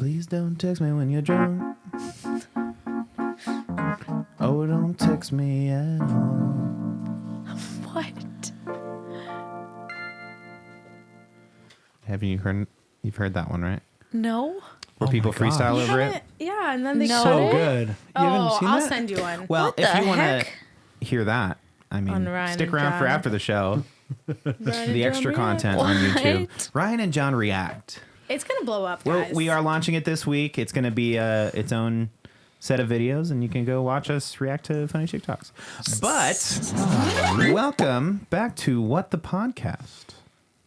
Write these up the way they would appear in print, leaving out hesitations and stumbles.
Please don't text me when you're drunk. Oh, don't text me at all. What? You've heard that one, right? No. Where people freestyle over it? Yeah, and then they No. cut So it. good. You haven't seen I'll that? send you one. Well, What if the you want to heck? hear that, I mean, On Ryan stick and around for John. after the show. The extra John content on YouTube. What? Ryan and John react. It's gonna blow up, guys. We are launching it this week. It's going to be its own set of videos, and you can go watch us react to funny TikToks. But welcome back to What the Podcast.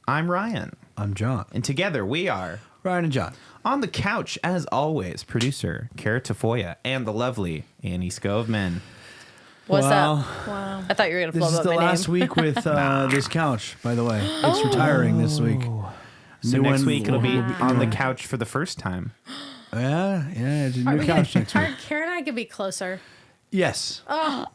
I'm Ryan, I'm John. and together we are Ryan and John. on the couch, as always, producer Cara Tafolla and the lovely Annie Skovmand. What's Wow. up? Wow. I thought you were going to This blow is up the my last name. week with this couch, by the way. It's retiring this week. So New next one week it'll be will on the couch for the first time. Yeah, it's a Are new we couch gonna, next week. Karen and I could be closer. Yes. Oh,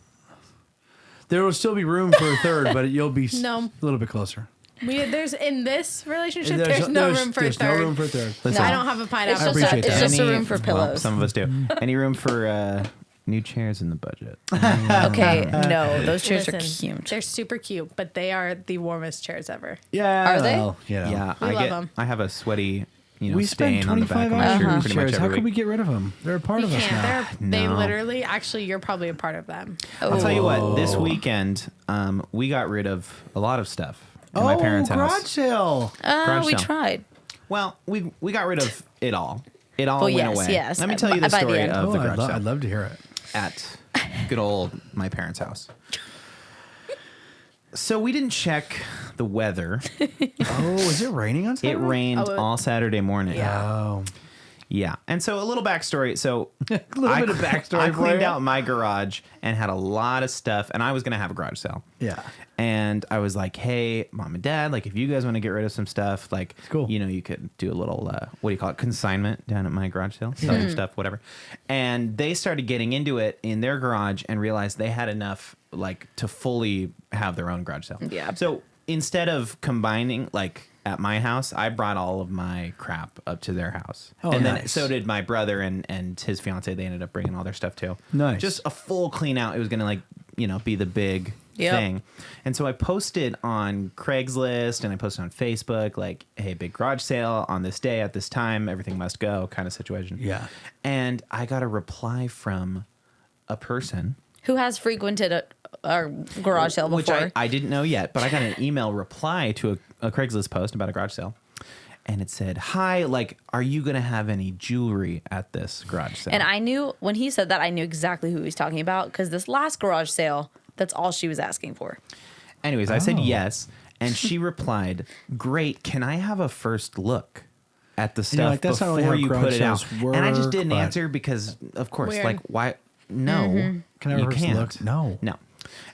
There will still be room for a third, but you'll be No. a little bit closer. there's in this relationship. There's no room for a there's third. no room for a third. Listen, I don't have a It's pineapple. just, appreciate it's that. just a room for well, pillows. some of us do. Any room for new chairs in the budget? Okay, no, those chairs are Listen, cute. They're super cute, but they are the warmest chairs ever. Yeah. Are they? well, you know. Yeah, We love 'em. I have a sweaty, We stain spend on the back 25 of my hours shirt on pretty these much chairs. every How can we week. get rid of them? They're a part You of us can't. now. They No. literally, actually, you're probably a part of them. I'll tell you what. This weekend, we got rid of a lot of stuff in my parents' garage house. sale. Garage We sale. tried. Well, we got rid of it all. It all Well, went yes, away. yes. Let me tell you the By the story end. of the garage sale I'd love to hear it. at good old my parents' house. So we didn't check the weather. Oh, is it raining on It Saturday? rained Oh, all Saturday morning. Oh. Yeah. And so a little backstory. So A little bit of backstory I for cleaned you. out my garage and had a lot of stuff, and I was going to have a garage sale. Yeah. And I was like, hey, mom and dad, like, if you guys want to get rid of some stuff, like, Cool. you could do a little, what do you call it? Consignment down at my garage sale, sell your stuff, whatever. And they started getting into it in their garage and realized they had enough, like, to fully have their own garage sale. Yeah. So instead of combining, like, at my house, I brought all of my crap up to their house. Oh, and then nice. so did my brother and his fiance. They ended up bringing all their stuff too. Nice. Just a full clean out. It was going to, like, be the big Yep. thing. And so I posted on Craigslist and I posted on Facebook, like, hey, big garage sale on this day at this time. Everything must go kind of situation. Yeah. And I got a reply from a person, Who has frequented our garage sale which before? I didn't know yet, but I got an email reply to a Craigslist post about a garage sale. And it said, hi, like, are you going to have any jewelry at this garage sale? And I knew, when he said that, I knew exactly who he was talking about, because this last garage sale, that's all she was asking for. Anyways, I said yes. And she replied, great, can I have a first look at the stuff like, that's not really before how you garage put it out? sales And I just work, didn't but- answer because, of course, Weird. like, why? No. Can I have you a first can't. look? No. No.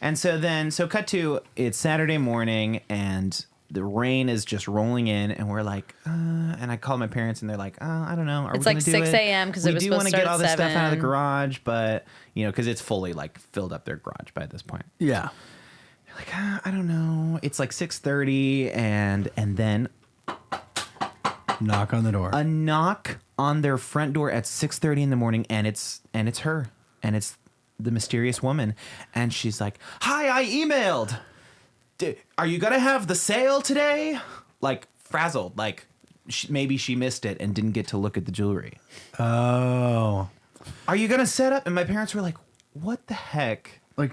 And so cut to, it's Saturday morning and the rain is just rolling in and we're like, and I called my parents and they're like, I don't know. Are It's we like gonna do 6 it? a.m. 'cause it was We do supposed want to to get start all this at stuff out of the 7. garage, but, because it's fully, like, filled up their garage by this point. Yeah. Like, I don't know. It's like 6:30 and then Knock on the door. a knock on their front door at 6:30 in the morning and it's her and it's the mysterious woman and she's like, hi, I emailed, are you gonna have the sale today? Like, frazzled, like maybe she missed it and didn't get to look at the jewelry. Oh. Are you gonna set up? And my parents were like, what the heck? Like,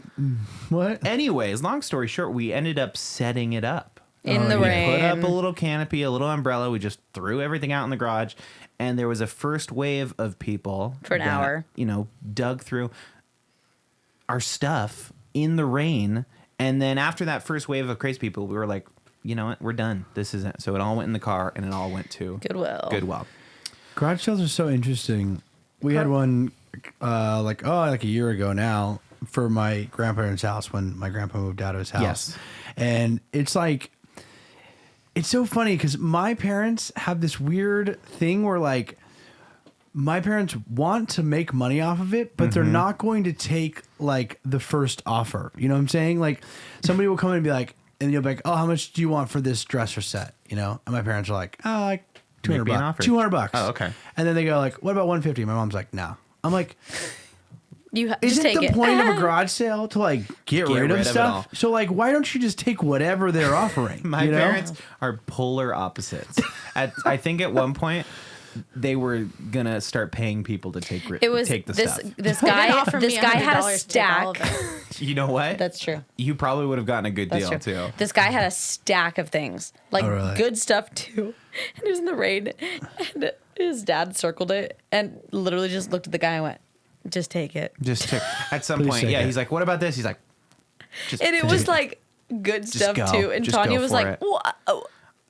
what? Anyways, long story short, we ended up setting it up. In the We rain. put up a little canopy, a little umbrella. We just threw everything out in the garage. And there was a first wave of people. For an hour. Dug through our stuff in the rain. And then after that first wave of crazy people, we were like, you know what? We're done. This is it. So it all went in the car and it all went to Goodwill. Garage sales are so interesting. We had one like a year ago now for my grandparents' house when my grandpa moved out of his house. Yes. And it's like, it's so funny because my parents have this weird thing where, like, my parents want to make money off of it, but they're not going to take, like, the first offer. You know what I'm saying? Like, somebody will come in and be like, and you'll be like, oh, how much do you want for this dresser set? You know? And my parents are like, oh, like $200 being bucks. offered. $200. Oh, okay. And then they go like, what about 150? My mom's like, no. I'm like, Just isn't take the it. point of a garage sale to like get rid of it stuff? all. So like, why don't you just take whatever they're offering? My you know? parents are polar opposites. I think at one point they were gonna start paying people to take It was the this stuff. this guy. offer me This guy had a $100 to take all stack. of it. You know what? That's true. You probably would have gotten a good That's deal true. too. This guy had a stack of things, like Oh, really? good stuff too. And it was in the rain, and his dad circled it and literally just looked at the guy and went, "Just take it." Just took, at some Please point, take yeah. it. He's like, "What about this?" He's like, "Just." And it take was like good stuff go. too. And Just Tanya go was for like, it. "Whoa."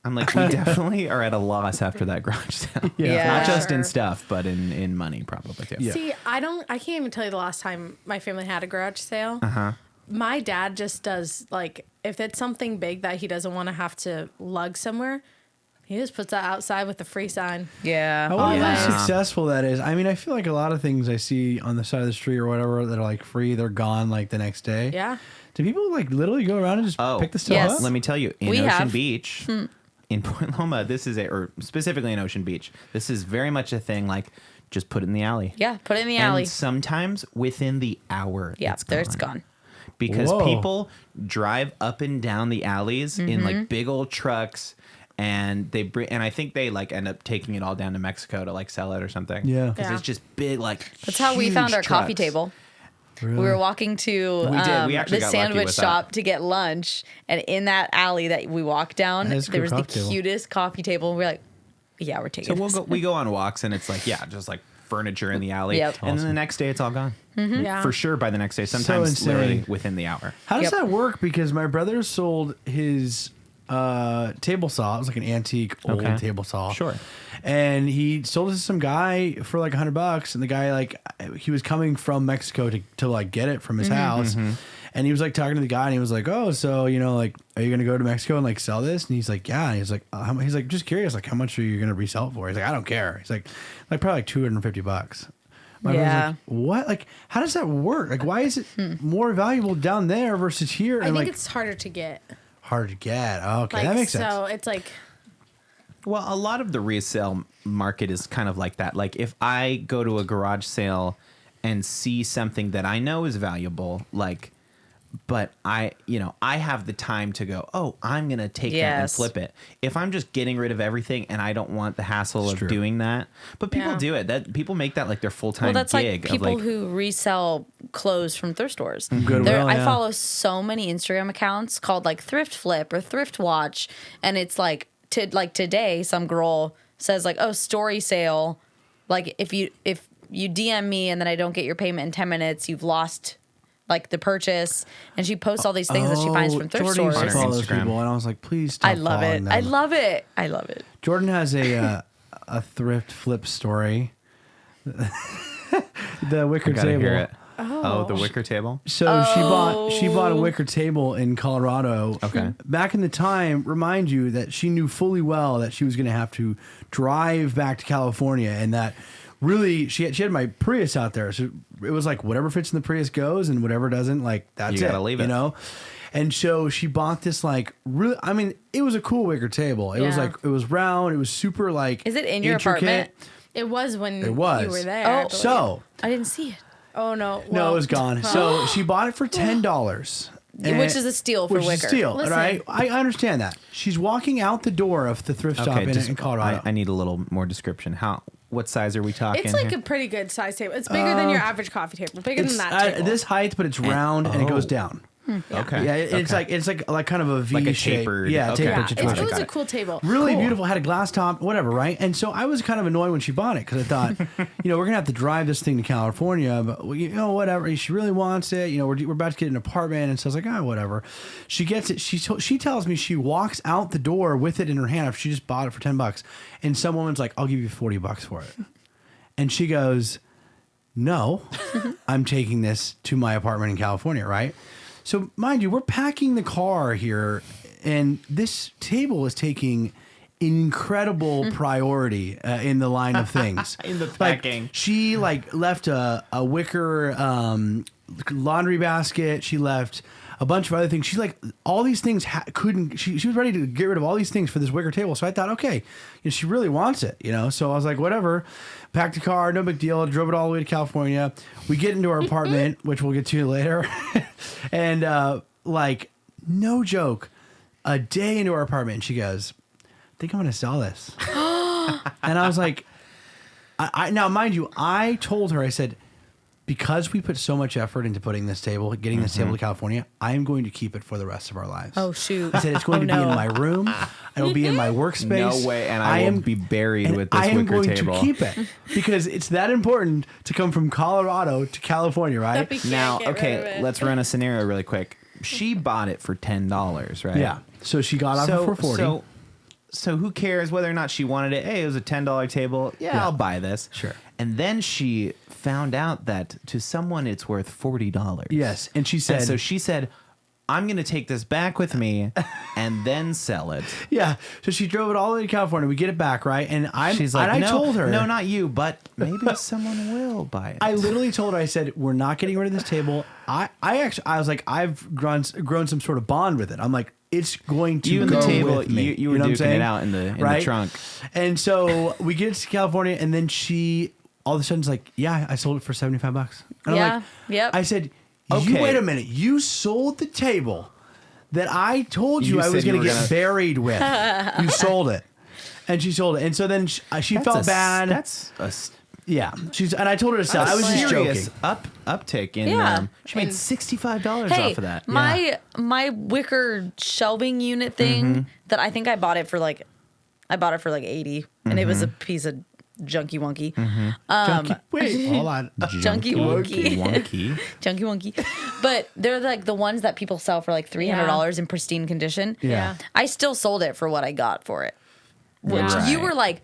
I'm like, we definitely are at a loss after that garage sale. Yeah. Not just in Sure. stuff, but in money probably too. Yeah. See, I can't even tell you the last time my family had a garage sale. My dad just does, like, if it's something big that he doesn't want to have to lug somewhere, he just puts that outside with the free sign. Yeah. I wonder Yeah. how successful that is. I mean, I feel like a lot of things I see on the side of the street or whatever that are like free, they're gone like the next day. Yeah. Do people like literally go around and just Oh, pick the stuff Yes. up? Let me tell you, in We Ocean have. Beach, in Point Loma, this is or specifically in Ocean Beach, this is very much a thing. Like, just put it in the alley. Yeah. Put it in the alley. And sometimes within the hour, Yeah. it's There gone. it's gone. Because Whoa. people drive up and down the alleys in Mm-hmm. like big old trucks, and they bring, and I think they like end up taking it all down to Mexico to like sell it or something. Yeah. because Yeah. it's just big, like That's how we found huge our coffee trucks. table. Really? We were walking to We did. We actually the got lucky sandwich with that. shop to get lunch, and in that alley that we walked down, That is a there good was the coffee table. cutest coffee table. And we're like, "Yeah, we're taking So this." we go on walks, and it's like, yeah, just like furniture in the alley. Yep. And then Awesome. the next day, it's all gone. Yeah. For sure, by the next day, sometimes insane. literally within the hour. How does Yep. that work? Because my brother sold his table saw. It was like an antique old Okay. table saw. Sure. And he sold it to some guy for like $100, and the guy like he was coming from Mexico to like get it from his house. And he was like talking to the guy, and he was like, "Oh, so like, are you gonna go to Mexico and like sell this?" And he's like, "Yeah." And he's like, he's like, just curious, like, how much are you gonna resell it for? He's like, "I don't care." He's like probably like $250. My brother's Yeah. like, what? Like, how does that work? Like, why is it more valuable down there versus here? I And think like it's harder to get. hard to get. Oh, okay, Like, that makes sense. so it's like, Well, a lot of the resale market is kind of like that. Like, if I go to a garage sale and see something that I know is valuable, like, but I have the time to go, oh, I'm going to take that and Yes. flip it. If I'm just getting rid of everything and I don't want the hassle It's of true. doing that, but people Yeah. do it. That people make that like their full-time Well, that's gig. like people of like, who resell clothes from thrift stores. Goodwill, I yeah. follow so many Instagram accounts called like Thrift Flip or Thrift Watch, and it's like today some girl says like, "Oh, story sale, like if you DM me and then I don't get your payment in 10 minutes, you've lost like the purchase." And she posts all these things that she finds from thrift Jordan used to stores. follow those Instagram. people, and I was like, please stop I love it. following them. I love it. I love it. Jordan has a thrift flip story. The wicker I gotta table. hear it. Oh, the wicker table. So she bought a wicker table in Colorado. Okay. Back in the time, remind you that she knew fully well that she was going to have to drive back to California, and that really she had my Prius out there. So it was like whatever fits in the Prius goes, and whatever doesn't, like that's You it. gotta leave it. You know. And so she bought this like really. I mean, it was a cool wicker table. It was Yeah. like it was round. It was super like. Is it in your intricate. apartment? it was when It was. you were there. Oh. I believe. So I didn't see it. Oh, no. no, Well, it was gone. So she bought it for $10. Which is a steal for Which is wicker. a steal, Listen. right? I understand that. She's walking out the door of the thrift shop in Colorado. I need a little more description. What size are we talking? It's like here? a pretty good size table. It's bigger than your average coffee table. Bigger it's than that table. this height, but it's round and it goes down. Okay. Yeah, it's Okay. like kind of a V Like a shape. tapered- Yeah, okay. tapered yeah, situation. it was Got a it. cool table. Really Cool. beautiful. Had a glass top, whatever, right? And so I was kind of annoyed when she bought it because I thought, we're gonna have to drive this thing to California, but whatever. She really wants it. We're about to get an apartment, and so I was like, whatever. She gets it. She tells me she walks out the door with it in her hand after she just bought it for $10, and some woman's like, "I'll give you $40 for it," and she goes, "No, I'm taking this to my apartment in California, right?" So mind you, we're packing the car here, and this table is taking incredible priority in the line of things. In the Like, packing. she left a wicker laundry basket. She left a bunch of other things. She's like, all these things she was ready to get rid of all these things for this wicker table. So I thought, okay, she really wants it, So I was like, whatever. Packed the car, no big deal. Drove it all the way to California. We get into our apartment, which we'll get to later. And like, no joke, a day into our apartment, and she goes, I think I'm going to sell this. And I was like, now, mind you, I told her, I said, because we put so much effort into getting this table to California, I am going to keep it for the rest of our lives. Oh, shoot. I said, it's going to be in my room. It will be in my workspace. No way. And I will be buried with this wicker table. I am going to keep it because it's that important to come from Colorado to California, right? Now, okay, let's run a scenario really quick. She bought it for $10, right? Yeah. So she got off it for $40. So who cares whether or not she wanted it? Hey, it was a $10 table. Yeah, I'll buy this. Sure. And then she found out that to someone it's worth $40. Yes. And she said... And so she said, I'm going to take this back with me and then sell it. Yeah. So she drove it all the way to California. We get it back, right? And she's like, I told her... No, not you, but maybe someone will buy it. I literally told her, I said, we're not getting rid of this table. I was like, I've grown some sort of bond with it. I'm like, it's going to you go and the table, with me. You were duking it out in the trunk. And so we get to California, and then she all of a sudden's like, yeah, I sold it for $75. And Yeah. I'm like, Yep. I said, Okay. wait a minute. You sold the table that I told you I was going to get buried with. You sold it. And she sold it. And so then she felt bad. Yeah. And I told her to sell. I was just joking. Uptick in she made $65 off of that. My wicker shelving unit thing that I think I bought it for like 80 and it was a piece of junky wonky. Wait, hold on. Junky wonky. Junky wonky. But they're like the ones that people sell for like $300 in pristine condition. Yeah. I still sold it for what I got for it. Which you were like,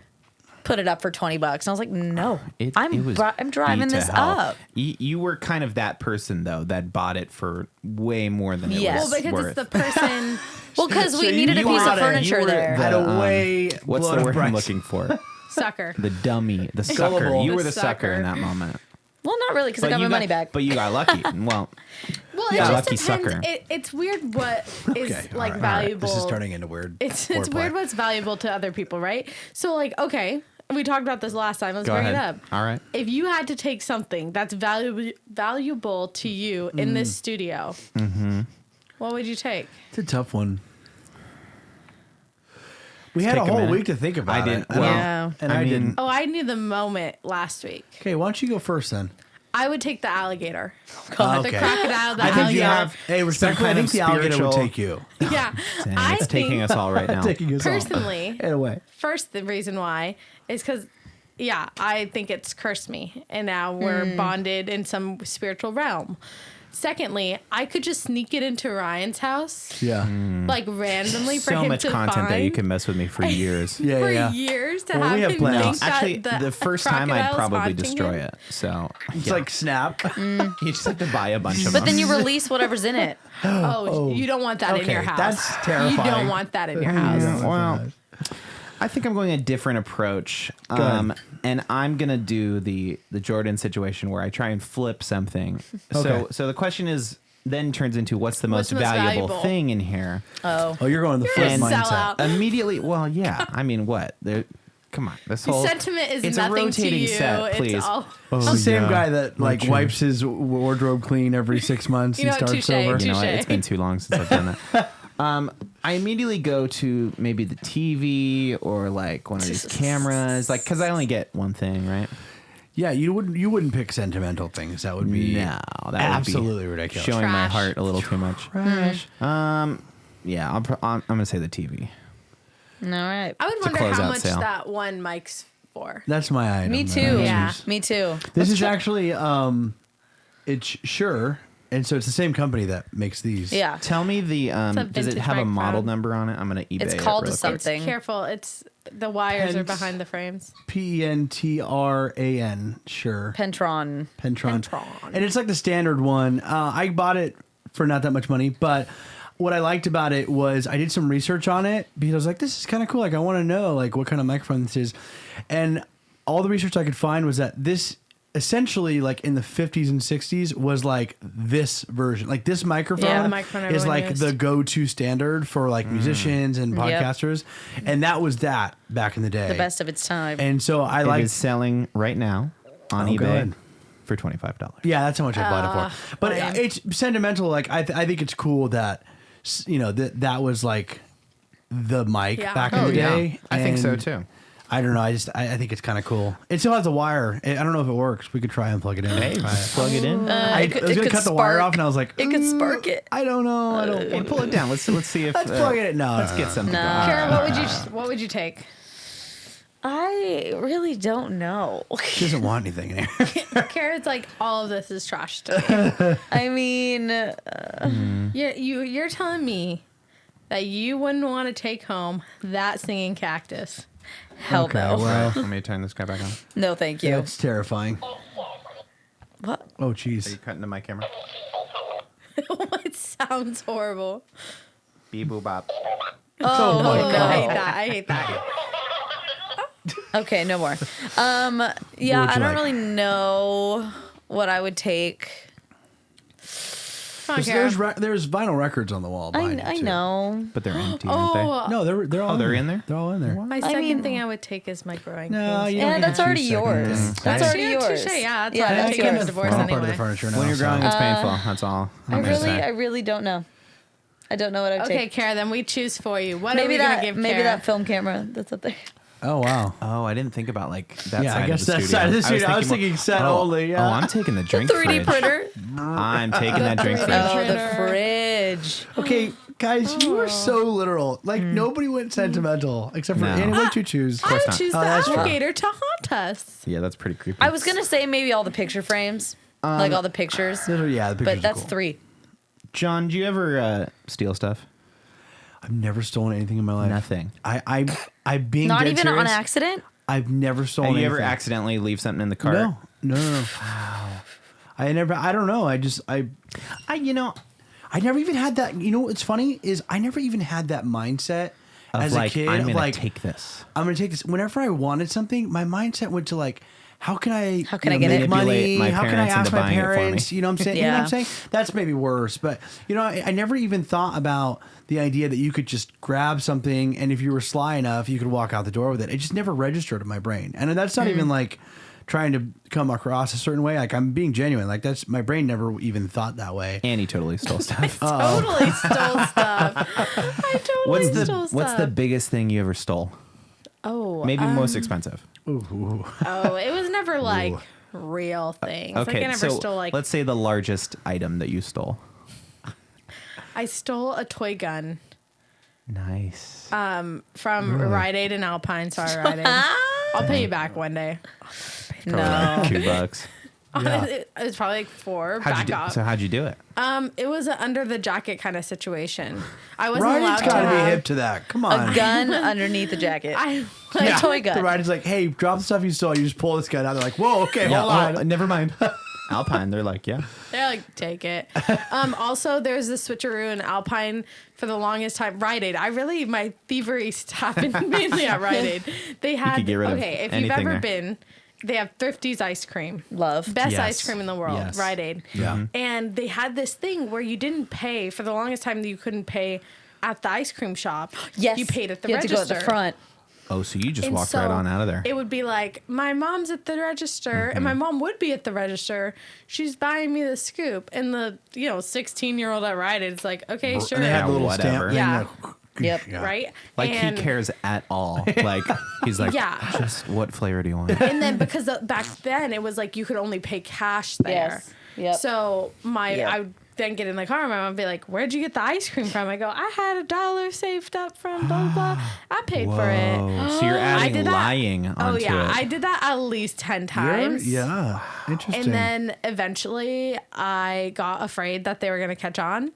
put it up for $20. And I was like, no, I'm driving this up. You were kind of that person though that bought it for way more than it was Well, because worth. it's the person. Well, because we needed a piece of furniture there. At a way what's the word I'm looking for? Sucker. The dummy, the sucker. Gullible. You were The the sucker sucker. in that moment. Well, not really, because I got my money back. But you got lucky. Well, Well, Yeah. it Lucky just depends. sucker. It's weird what is Okay, like all right. valuable. This is turning into weird. It's foreplay. weird what's valuable to other people, right? So like, okay, we talked about this last time. Let's go bring ahead. it up. All right. If you had to take something that's valuable to you in this studio, what would you take? It's a tough one. We had a take a whole minute. week to think about I didn't. it. Yeah. And I I mean- didn't. Oh, I knew the moment last week. Okay, why don't you go first then? I would take the alligator. God. The crocodile, the I think you alligator. have. Hey, respectfully, I kind think of the alligator would spiritual- take you. Yeah. Dang, I it's taking think us all right now. Taking us all. personally, In a way. first, the reason why is because, yeah, I think it's cursed me. And now we're bonded in some spiritual realm. Secondly, I could just sneak it into Ryan's house, Yeah. like randomly for So him much to content find that you can mess with me for years. Yeah, for yeah. years to Well, we have have him plans. think that Actually, the first time I'd crocodile's probably haunting destroy him. it. So It's yeah. like Snap. you just have to buy a bunch of But them. then you release whatever's in it. Oh, you don't want that in Okay, your house. that's terrifying. You don't want that in your house. Yeah, well, I think I'm going a different approach. ahead. And I'm going to do the Jordan situation where I try and flip something. Okay. So the question is then turns into what's the What's most the most valuable valuable? thing in here? Oh. Oh, you're going the You're flip a mindset. sellout. Immediately, well, yeah. I mean, what? Come on. This whole Sentiment is it's a nothing to rotating you. set, please. It's all. It's the same yeah. guy that like true. wipes his wardrobe clean every 6 months You and know what, starts touche, over. touche. You know what? It's been too long since I've done that. I immediately go to maybe the TV or like one of these cameras, like because I only get one thing, right? Yeah, you wouldn't pick sentimental things. That would be No, that absolutely would be ridiculous. showing my Trash. heart a little too much. Trash. Yeah, I'm gonna say the TV. All right. I would It's a wonder how closeout much sale. that one mic's for. That's my item. Me that too. I would Yeah. choose. Me too. This is actually it's Sure, and so it's the same company that makes these. Yeah. Tell me the a does it vintage have a microphone. model number on it? I'm gonna eBay It's it called real a quick. something. Careful, it's the wires are Pens. behind the frames. Pentran. Sure. Pentron. Pentron. Pentron. And it's like the standard one. I bought it for not that much money, but what I liked about it was I did some research on it because I was like, this is kind of cool. Like, I want to know like what kind of microphone this is. And all the research I could find was that this essentially like in the 50s and 60s was like this version. Like this microphone, Yeah, the microphone is everyone like used. the go-to standard for like musicians and podcasters. And that was that back in the day. The best of its time. And so I It like is selling right now on Oh, go eBay ahead. for $25. Yeah, that's how much I bought it for. But lame. it's sentimental. Like I think it's cool that that was like the mic Yeah. back in Oh, the yeah. day. I think so And too. I don't know. I think it's kind of cool. It still has a wire. I don't know if it works. We could try and plug it in. Hey, Try it. plug it in. I It could- was it gonna could cut the wire spark. off, and I was like, It could spark it. I don't know. I don't. Hey, pull it down. Let's see if Let's plug it in. No, Let's no, get no. something. No. going. Kara, what would you take? I really don't know. She doesn't want anything in here. Kara's like, all of this is trash to me. I mean, You're telling me that you wouldn't want to take home that singing cactus. hell Okay, no. well, Let me turn this guy back on. No, thank you. that's terrifying. What? Oh, Are jeez. you cutting to my camera? It sounds horrible. Beep boop bop. Oh, my no, God. I hate that. Okay, no more. Yeah, What would you I don't like? really know what I would take. Come on, Kara. There's vinyl records on the wall. Behind I you, too. know. But they're empty, aren't they? Oh, No, they're all. they're in there? They're all in there. my I second mean- thing I would take is my growing No, pains. you don't Yeah, get that's to already choose second yours. thing. That's already Yeah, yours. touche, yeah, that's yeah, why I that's take it as yours. divorce Vinyl part of anyway. the furniture now. When you're so- growing, it's painful. That's all. I I'm gonna say. really don't know. I don't know what I'd Okay, take. Kara, then we choose for you. What are Maybe we going that to give maybe Kara? that film camera that's up there. Oh wow. Oh, I didn't think about like that Yeah, side I guess of the that studio. side of the studio. I was more- thinking set only, yeah. Oh, I'm taking the drink 3D fridge. printer. I'm taking that drink 3D fridge. Oh, the printer. fridge. Okay, guys, you were so literal. Like nobody went sentimental except for No. Annie. What'd you choose? I would not. choose Oh, the that's true. alligator to haunt us. Yeah, that's pretty creepy. I was gonna say maybe all the picture frames, like all the pictures, Yeah, the pictures but are that's cool. 3. John, do you ever steal stuff? I've never stolen anything in my life. Nothing. I being Not dead even on serious, accident. I've never stolen. Have you ever anything. accidentally leave something in the cart? No. I don't know. I never even had that. You know what's funny is I never even had that mindset Of as like, a kid. I'm of gonna like, take this. I'm gonna take this. Whenever I wanted something, my mindset went to like, how can I How can I know, get make it? money? Manipulate my How can I parents into ask my buying it for me. parents? You know what I'm saying? You know what I'm Yeah. saying? That's maybe worse. But I never even thought about the idea that you could just grab something and if you were sly enough, you could walk out the door with it. It just never registered in my brain. And that's not even like trying to come across a certain way. Like I'm being genuine. Like that's my brain never even thought that way. Annie totally stole stuff. Totally stole stuff. I totally stole stuff. What's the biggest thing you ever stole? Oh, Maybe most expensive. Ooh. oh, it was never like real things. Like I Okay, never so stole like let's say the largest item that you stole. I stole a toy gun Nice. from Rite Aid and Alpine. Sorry, Rite Aid. I'll pay you back one day. No. Probably like $2. It was probably like 4. How'd you Back do, up. so how'd you do it? It was an under the jacket kind of situation. I wasn't Rite allowed Aid's to gotta be have hip to that. Come on. A gun underneath the jacket. I A toy gun. The Rite Aid's like, hey, drop the stuff you stole. You just pull this gun out. They're like, whoa, okay, hold on. never mind. Alpine, they're like, yeah. They're like, take it. Also, there's this switcheroo in Alpine for the longest time. Rite Aid. My thievery happened mainly at Rite Aid. They had, could get rid of if you've anything ever there. been, they have Thrifty's ice cream. Love. Best Yes. ice cream in the world, Yes. Rite Aid. Yeah. And they had this thing where you didn't pay, for the longest time, you couldn't pay at the ice cream shop. Yes. You paid at the you had register. to go at the front. Oh, so you just And walked so right on out of there. It would be like, my mom's at the register, and my mom would be at the register. She's buying me the scoop. And the, 16-year-old at Rite Aid is like, okay, sure. And they have the little whatever. stamp. Yeah. Thing, Yep. Yeah. Right? Like And- he cares at all. Like he's like, Yeah. just what flavor do you want? And then because back then it was like you could only pay cash there. Yes. Yep. So Yep. I would then get in the car and my mom would be like, where'd you get the ice cream from? I go, I had $1 saved up from blah, blah, blah. I paid for it. Whoa. So you're I adding did that. lying onto Oh, yeah. it. I did that at least 10 times. Yeah. Interesting. And then eventually I got afraid that they were going to catch on.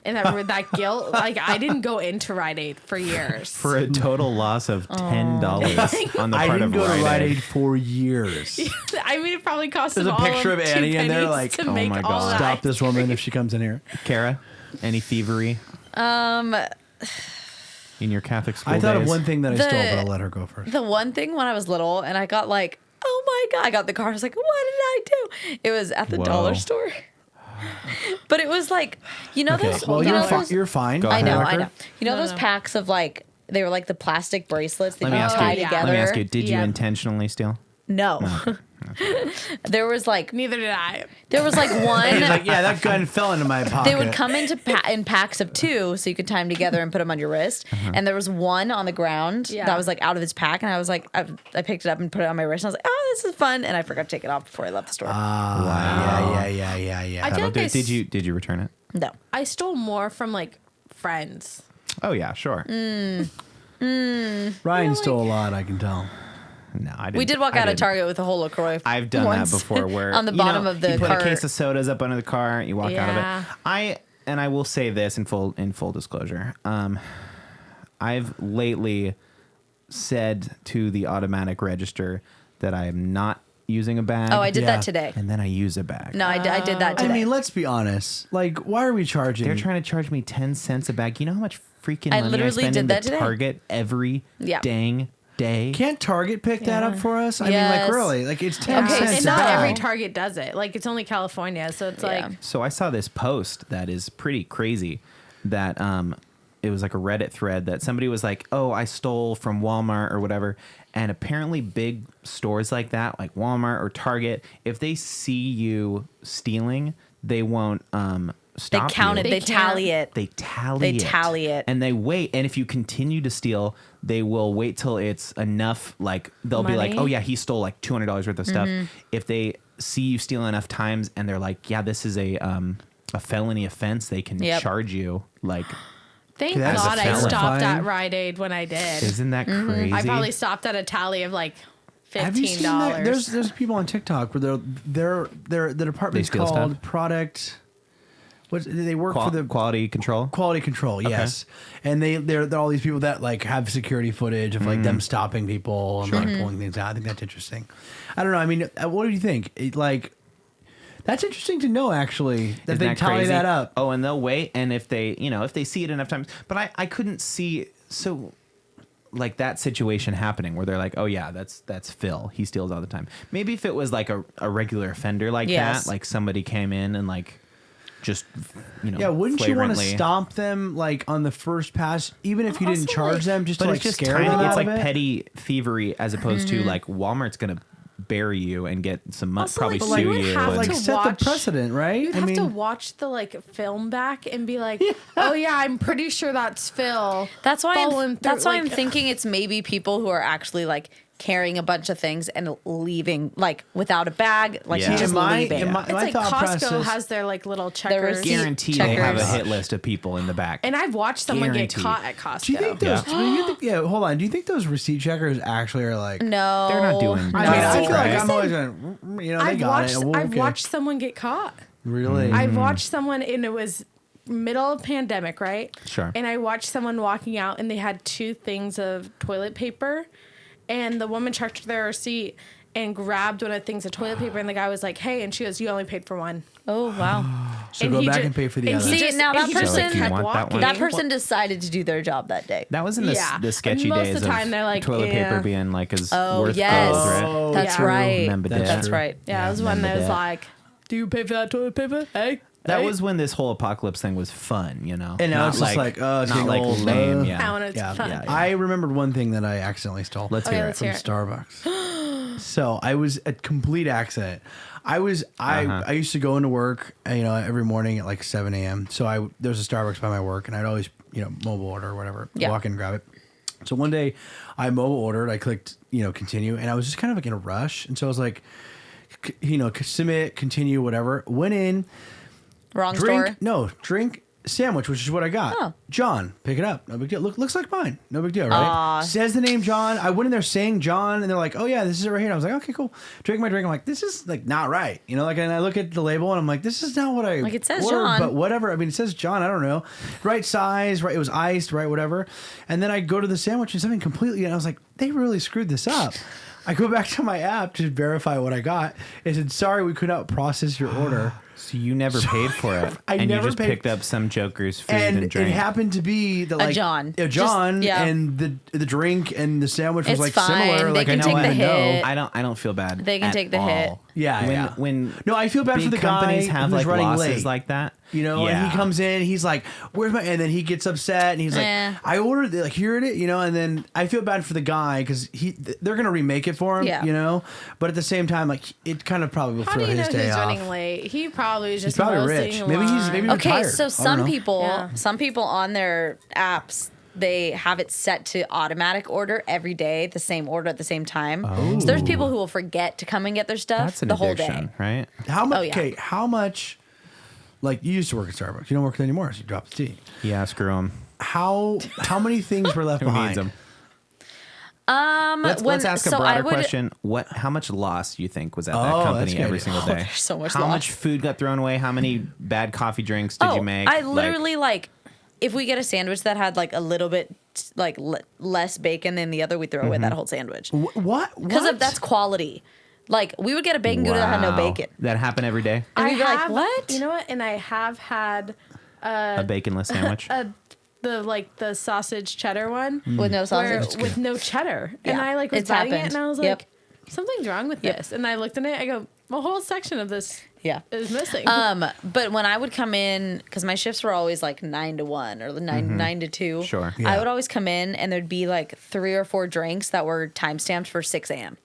And that guilt, like I didn't go into Rite Aid for years. For a total loss of $10 on the I part didn't of go to Rite Aid. Aid for years. I mean, it probably cost There's them a all picture of two Annie in there, pennies like, to oh make my all God. that Stop ice this woman if she comes in here. Cara, any thievery in your Catholic school I thought days? of one thing that I stole, The- but I'll let her go first. The one thing when I was little and I got like oh my God. I got in the car. I was like, what did I do? It was at the dollar store. But it was like, those. Well, you're fine. Go I ahead. know, Record. I know. You know No, those no. packs of like, they were like the plastic bracelets that Let me you ask tie you. together? Let me ask you. Did you Yeah. intentionally steal? No. There was like Neither did I. one. He's like, yeah, that gun fell into my pocket. They would come into in packs of 2, so you could tie them together and put them on your wrist. And there was one on the ground Yeah. that was like out of its pack, and I was like, I picked it up and put it on my wrist, and I was like, oh, this is fun, and I forgot to take it off before I left the store. Yeah. I feel like Did you return it? No, I stole more from like friends. Oh yeah, sure. Ryan stole a lot, I can tell. No, I didn't. we did walk I out of didn't. Target with a whole LaCroix. I've done once that before, where on the bottom of the you put cart. a case of sodas up under the car, you walk out of Yeah. it. I will say this in full disclosure. I've lately said to the automatic register that I am not using a bag. Oh, I did Yeah. that today. and then I use a bag. No, I did that I today. mean, let's be honest. Like, why are we charging? They're trying to charge me 10 cents a bag. You know how much freaking I money I literally spend did in that the today. Target every Yeah. dang day? Can't Target pick that up for us? I mean, Yes. like, really? Like, it's 10 Okay, cents And a not bag. every Target does it. Like it's only California, so it's Yeah. like So I saw this post that is pretty crazy that it was like a Reddit thread that somebody was like, "Oh, I stole from Walmart or whatever." And apparently big stores like that, like Walmart or Target, if they see you stealing, they won't they stop count you. it. They They can't. tally it. They tally They it. tally it. And they wait. And if you continue to steal, they will wait till it's enough. Like, they'll be like, Money? oh, yeah, he stole like $200 worth of stuff. Mm-hmm. If they see you steal enough times and they're like, yeah, this is a felony offense, they can Yep. charge you. Like, thank That's God a I felony. stopped at Rite Aid when I did. isn't that Mm-hmm. crazy? I probably stopped at a tally of like Have you $15. seen that? There's people on TikTok where the department's steal called stuff? Product. What they work for the quality control. quality control, yes, and they're all these people that like have security footage of like them stopping people and like pulling things out. I think that's interesting. I don't know. I mean, what do you think? That's interesting to know actually that Isn't they that tally crazy? that up. Oh, and they'll wait. And if they see it enough times, but I couldn't see like that situation happening where they're like, oh yeah, that's Phil. He steals all the time. Maybe if it was like a regular offender like Yes. that, like somebody came in and like just Yeah, wouldn't you want to flagrantly- stomp them like on the first pass, even if you didn't Also, charge like- them, just But to it's like just scare tiny. them It's out like of it? petty thievery as opposed to like Walmart's gonna bury you and get some money, Also, probably like, sue you would you. have and- Like to set watch- the precedent, right? You'd have to watch the like film back and be like, oh yeah, I'm pretty sure that's Phil. That's why following through, I'm like- thinking it's maybe people who are actually like carrying a bunch of things and leaving like without a bag, like Yeah. just leaving. in my It's like thought Costco process- has their like little There checkers. was guarantee they have a checkers. hit list of people in the back. And I've watched someone Guaranteed. get caught at Costco. Do you think those? Yeah. do you think, yeah, hold on. Do you think those receipt checkers actually are like? No, They're not doing I mean, No. I feel like Right. I'm always going. They I've got watched it. Well, I've okay. watched someone get caught. Really? I've watched someone and it was middle of pandemic, right? Sure. And I watched someone walking out and they had 2 things of toilet paper and the woman checked their receipt and grabbed one of the things of toilet paper and the guy was like, "Hey," and she goes, "You only paid for one." Oh wow. So And go he back ju- and pay for the and other. he See, just- now and that he just, person- like, You kept want that walking. one? That person decided to do their job that day. That was in Yeah. the sketchy Most of days the time they're like, toilet yeah. paper being like as Oh worth yes, gold, right? Oh, that's yeah. right. Remember That's that? That's true. right. Yeah, it was one that remember was that. like, "Do you pay for that toilet paper?" Hey. That hey. was when this whole apocalypse thing was fun, you know. And now Not it's just like, oh, it's not getting like old. lame. I Yeah. I want to fun. yeah. I remembered one thing that I accidentally stole. Let's Okay, hear let's it. hear from it. Starbucks. So I was a complete accident. I used to go into work, every morning at like 7 a.m. So there's a Starbucks by my work, and I'd always, mobile order or whatever, Yeah. walk in and grab it. So one day I mobile ordered, I clicked, continue, and I was just kind of like in a rush. And so I was like, submit, continue, whatever. Went in, Wrong store. drink sandwich, which is what I got. Oh. John, pick it up. No big deal. Looks like mine. No big deal, right? Says the name John. I went in there saying John, and they're like, "Oh yeah, this is it right here." And I was like, "Okay, cool." Drink my drink. I'm like, "This is like not right," and I look at the label, and I'm like, "This is not what I Like, it says ordered," John. but whatever. I mean, it says John. I don't know, right size, right? It was iced, right? Whatever. And then I go to the sandwich and something completely, and I was like, "They really screwed this up." I go back to my app to verify what I got. It said, "Sorry, we could not process your order." So you never paid for it. I and never you just paid- picked up some joker's food And and it drink. happened to be that like John. John, Just- yeah. and the drink and the sandwich was It's like fine. similar. They like can I take don't the even know. hit. I don't feel bad. They can at take the hit. all. Yeah, When no, I feel bad for big the companies guy have who's like running losses late. like that. You know, and he comes in, he's like, "Where's my?" And then he gets upset, and he's like, "I ordered it, like here it is," you know. And then I feel bad for the guy because they're gonna remake it for him, Yeah. you know. But at the same time, like it kind of probably will How throw do you know his day he's off. running late? He probably is just He's probably mostly rich. Maybe Okay, retired. so I don't some know. people, some people on their apps, they have it set to automatic order every day, the same order at the same time. So there's people who will forget to come and get their stuff That's an the whole addiction, day. right? How much? Oh, yeah. Okay, how much? Like you used to work at Starbucks. You don't work there anymore, so you drop the tea. Yeah, screw them. How many things were left Who needs behind? them? Let's ask a broader question. How much loss do you think was at that Oh, that's company a good every idea. single day? there's so much How loss. much food got thrown away? How many bad coffee drinks did you make? I literally like if we get a sandwich that had like a little bit like less bacon than the other, we throw away that whole sandwich What? because that's quality. Like we would get a bacon gouda that had no Wow. bacon. That happened every day. And we'd be like, have- what? You know what? And I have had A baconless sandwich. the sausage cheddar one With no where, sausage. with no cheddar, and Yeah, I like was it's biting it, happened. and I was Yep. like, something's wrong with this. And I looked at it. I go, a whole section of this Yeah. is missing. But when I would come in, because my shifts were always like 9 to 1 or 9 to 2. Sure. I Yeah. would always come in and there'd be like 3 or 4 drinks that were time stamped for 6 a.m.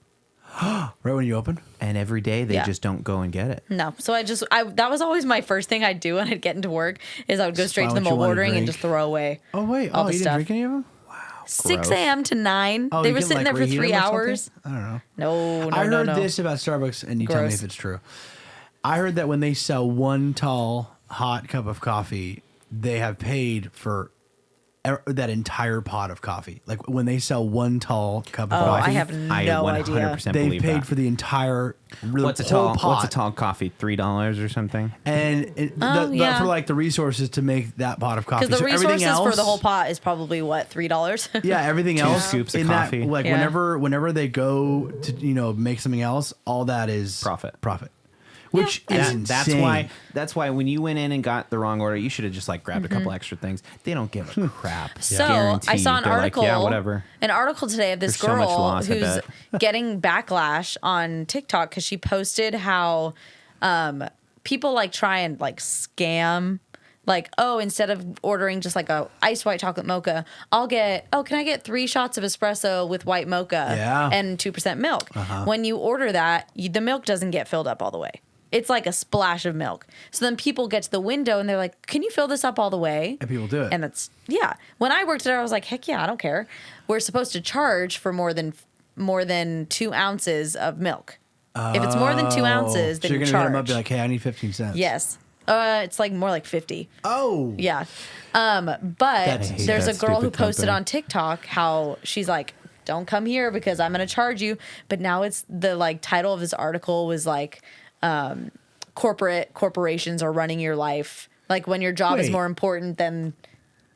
Right when you open? And every day they Yeah. just don't go and get it. No. So that was always my first thing I'd do when I'd get into work is I would go straight to Find the what you mobile wanna ordering and drink. just throw away. Oh wait! all Oh, the you stuff. didn't drink any of them? 6 Gross. a.m. to 9. Oh, They you were can, sitting like, there for reheat 3 them or something? hours. I don't know. No, I heard no. this about Starbucks, and you tell me Gross. if it's true. I heard that when they sell one tall hot cup of coffee, they have paid for that entire pot of coffee. Like when they sell one tall cup of Oh, coffee, I have I no 100% idea. they've believe paid that. for the entire What's a whole tall? pot. What's a tall coffee? $3 or something? And yeah. for like the resources to make that pot of coffee. Because the So everything resources for else- the whole pot is probably what, $3? Yeah, everything else scoops of in coffee. that, like Yeah. whenever they go to make something else, all that is Profit. which is insane. That's why when you went in and got the wrong order, you should have just like grabbed a couple extra things. They don't give a crap. So I Guaranteed. saw an They're article. Like, yeah, whatever. An article today of this There's so much girl loss, I who's bet. getting backlash on TikTok because she posted how people like try and like scam. Like, oh, instead of ordering just like a iced white chocolate mocha, can I get 3 shots of espresso with white mocha Yeah. and 2% milk? When you order that, the milk doesn't get filled up all the way. It's like a splash of milk. So then people get to the window and they're like, can you fill this up all the way? And people do it. And that's, yeah. When I worked there, I was like, heck yeah, I don't care. We're supposed to charge for more than 2 ounces of milk. If it's more than 2 ounces, then so you're you gonna hit charge. them up and be like, hey, I need 15 cents. Yes. It's like more like 50. Oh. Yeah. But hate there's that a girl who stupid posted company. on TikTok how she's like, don't come here because I'm going to charge you. But now it's the like title of this article was like, corporations are running your life. Like when your job is Wait. more important than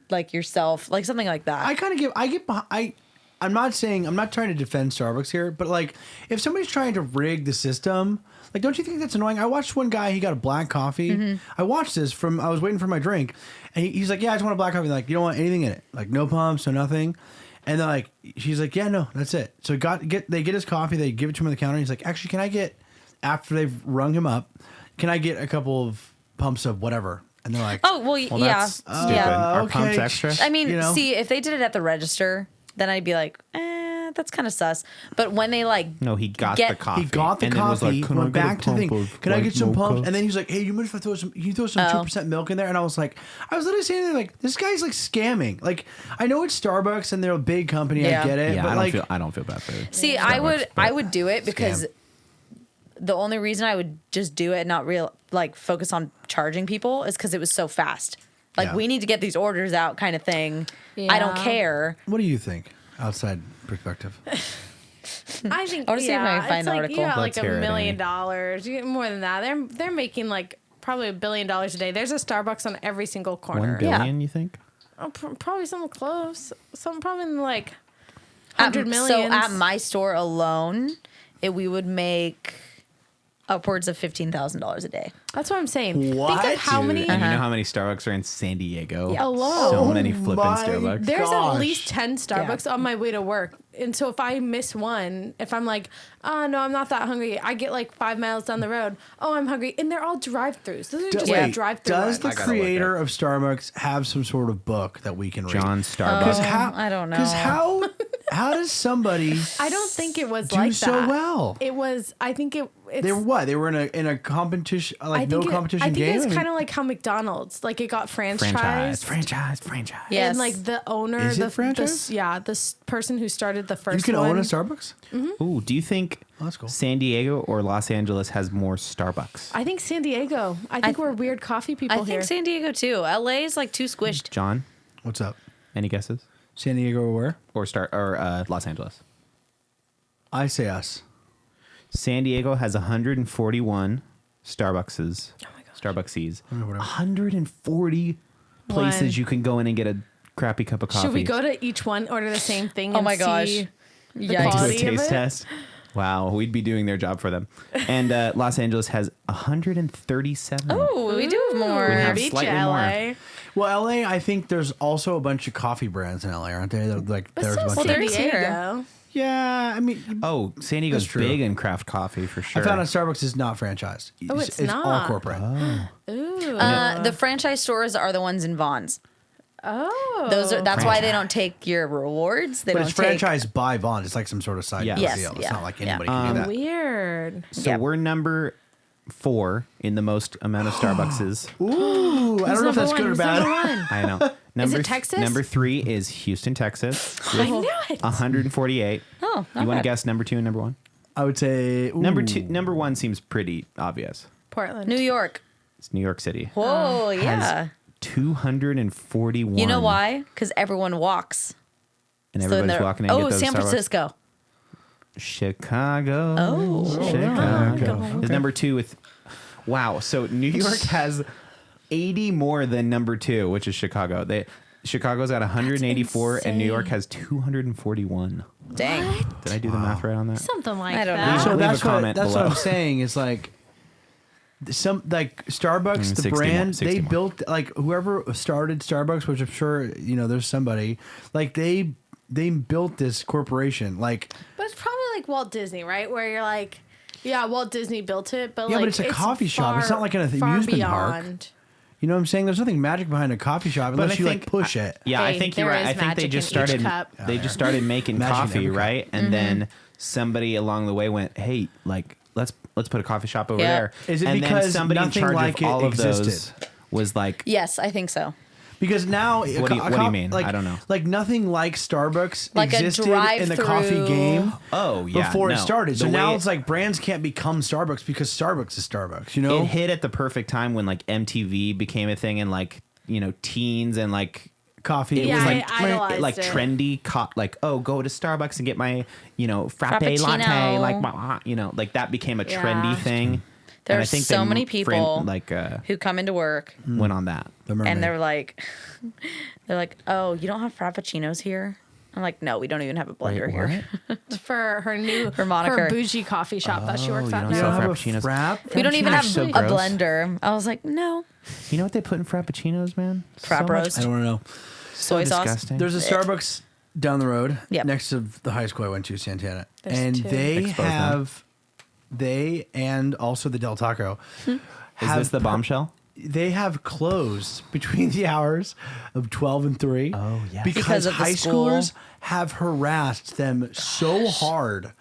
like yourself, like something like that. I'm not trying to defend Starbucks here, but like if somebody's trying to rig the system, like don't you think that's annoying? I watched one guy, he got a black coffee. Mm-hmm. I watched this I was waiting for my drink, and he's like, yeah, I just want a black coffee. They're like, you don't want anything in it, like no pumps, no nothing. And they're like, she's like, yeah, no, that's it. So they get his coffee, they give it to him on the counter. He's like, actually, can I get, after they've rung him up, can I get a couple of pumps of whatever? And they're like, oh, well, Well, yeah. that's stupid. Yeah. Are okay. pumps extra? I mean, You know? see, if they did it at the register, then I'd be like, that's kind of sus. But when they like, No, he got Get- the coffee. He got the and then was coffee, like, "Can I went get a back to the thing. pump of Can I white get some mocha?" pumps? And then he's like, hey, you mind if I throw some 2% milk in there? And I was like, I was literally saying like, this guy's like scamming. Like, I know it's Starbucks and they're a big company. Yeah. I get it. Yeah, but like, I don't feel bad for it. see, Starbucks, I but would do it because scam. the only reason I would just do it and not focus on charging people is because it was so fast. Like Yeah. we need to get these orders out, kind of thing. I don't Yeah. care. what do you think? Outside perspective. I think I wanna see if I can find it's the like article. you got Let's like hear $1 it, million. Amy. You get more than that. They're making like probably $1 billion a day. There's a Starbucks on every single corner. 1 billion, you think? Oh, probably something close. Some probably in like At- 100 So million. at my store alone, we would make upwards of $15,000 a day. That's what I'm saying. What? Think of how Dude, many. and you know how many Starbucks are in San Diego? Yeah. Hello. So many flipping my Starbucks. There's Gosh. at least 10 Starbucks on my way to work. And so if I miss one, if I'm like, oh, no, I'm not that hungry, I get like 5 miles down the road. Oh, I'm hungry. And they're all drive-throughs. Those are just Wait, drive-through does the ones. I gotta look creator at- of Starbucks have some sort of book that we can read? John Starbucks. Because how? I don't know. Because how does somebody I don't think it was do like so that. well? It was, I think it's. They were what? They were in a competition, like no competition I think game. it's kind of like how McDonald's, like it got franchised. franchise. Yes. And like the owner, Is it the franchise? this person who started the you first can one. own a Starbucks. Ooh, do you think that's cool. San Diego or Los Angeles has more Starbucks? I think San Diego. I think we're weird coffee people I here. think San Diego too. LA is like too squished. John, What's up? any guesses? San Diego or where? Or Los Angeles? I say us. San Diego has 141 Starbuckses. Oh my gosh. Starbucksies. whatever. 140 places One. you can go in and get a crappy cup of coffee. Should we go to each one, order the same thing? Oh and my gosh. see the Yikes. do a quality of taste it? test? Wow, we'd be doing their job for them. And Los Angeles has 137. Oh, we do have more. We have Beat slightly you, more. LA. Well, LA, I think there's also a bunch of coffee brands in LA, aren't there? Like But there's so a bunch Well, of. there San is here. Diego. Yeah, I mean, Oh, San Diego's That's true. big in craft coffee for sure. I found out Starbucks is not franchised. Oh, it's all not. corporate. Ooh. The franchise stores are the ones in Vaughn's. Oh. That's why they don't take your rewards. They But don't it's take. franchised by Vaughn. It's like some sort of side Yeah. deal. Yes, It's yeah. not like Yeah. anybody can do that. Weird. So Yeah. we're number 4 in the most amount of Starbuckses. Ooh, I don't know if that's good or Who's bad. number one? I know. Number Texas? Number 3 is Houston, Texas. I knew it. 148. Oh, not You want to bad. guess number 2 and number 1? I would say Number 1 seems pretty obvious. Portland. New York. It's New York City. Whoa, yeah. 241. You know why? Because everyone walks. And So everybody's they're- walking in to get those San Starbucks. Francisco. Chicago. Oh. Chicago. Is number 2 with. Wow. So New York has 80 more than number 2, which is Chicago. Chicago's got 184 and New York insane. has 241. Dang. Did I do the math right on that? Something like I don't that. know. so. Leave a That's comment what below. I'm saying. Is like some like Starbucks, the 60 more, brand 60 they more. built. Like whoever started Starbucks, which I'm sure there's somebody like they built this corporation. Like But it's probably like Walt Disney, right? Where you're like, yeah, Walt Disney built it, but Yeah, like but it's a coffee shop. It's not like an far amusement park. beyond. you know what I'm saying? There's nothing magic behind a coffee shop unless I you think- like push it. Yeah, I Hey, think you're there right. I is think they magic just in each started. cup. They just started making Magic in coffee, every cup. right? And then somebody along the way went, "Hey, like let's put a coffee shop over Yeah. there." Is it and then because somebody in nothing charge like of it all of those existed? was like, Yes, I think so. Because now, What do you mean? Like, I don't know. Like nothing like Starbucks Like a existed in the coffee drive-through. game "Oh yeah," before it no. started. So The now way it's like brands can't become Starbucks because Starbucks is Starbucks. You know, it hit at the perfect time when like MTV became a thing and like teens and like coffee. it Yeah, was I like idolized like it. trendy like go to Starbucks and get my frappe Frappuccino. latte like like that became a trendy Yeah. thing. There's and I think so they many people like who come into work went on that. The mermaid. and they're like, oh, you don't have frappuccinos here? I'm like, no, we don't even have a blender here. For her new Her moniker. her bougie coffee shop that she works you at don't you sell now. don't have a Frappuccinos. frap. We don't even have so a gross. blender. I was like, no. You know what they put in frappuccinos, man? Frap roast. I don't know. Soy sauce. Disgusting. There's a Starbucks down the road Yep. next to the high school I went to, Santana, There's and two. they Expose them. have and also the Del Taco. Is this the bombshell? They have closed between the hours of 12 and 3. Oh, yes. Because of the high school. schoolers have harassed them so hard.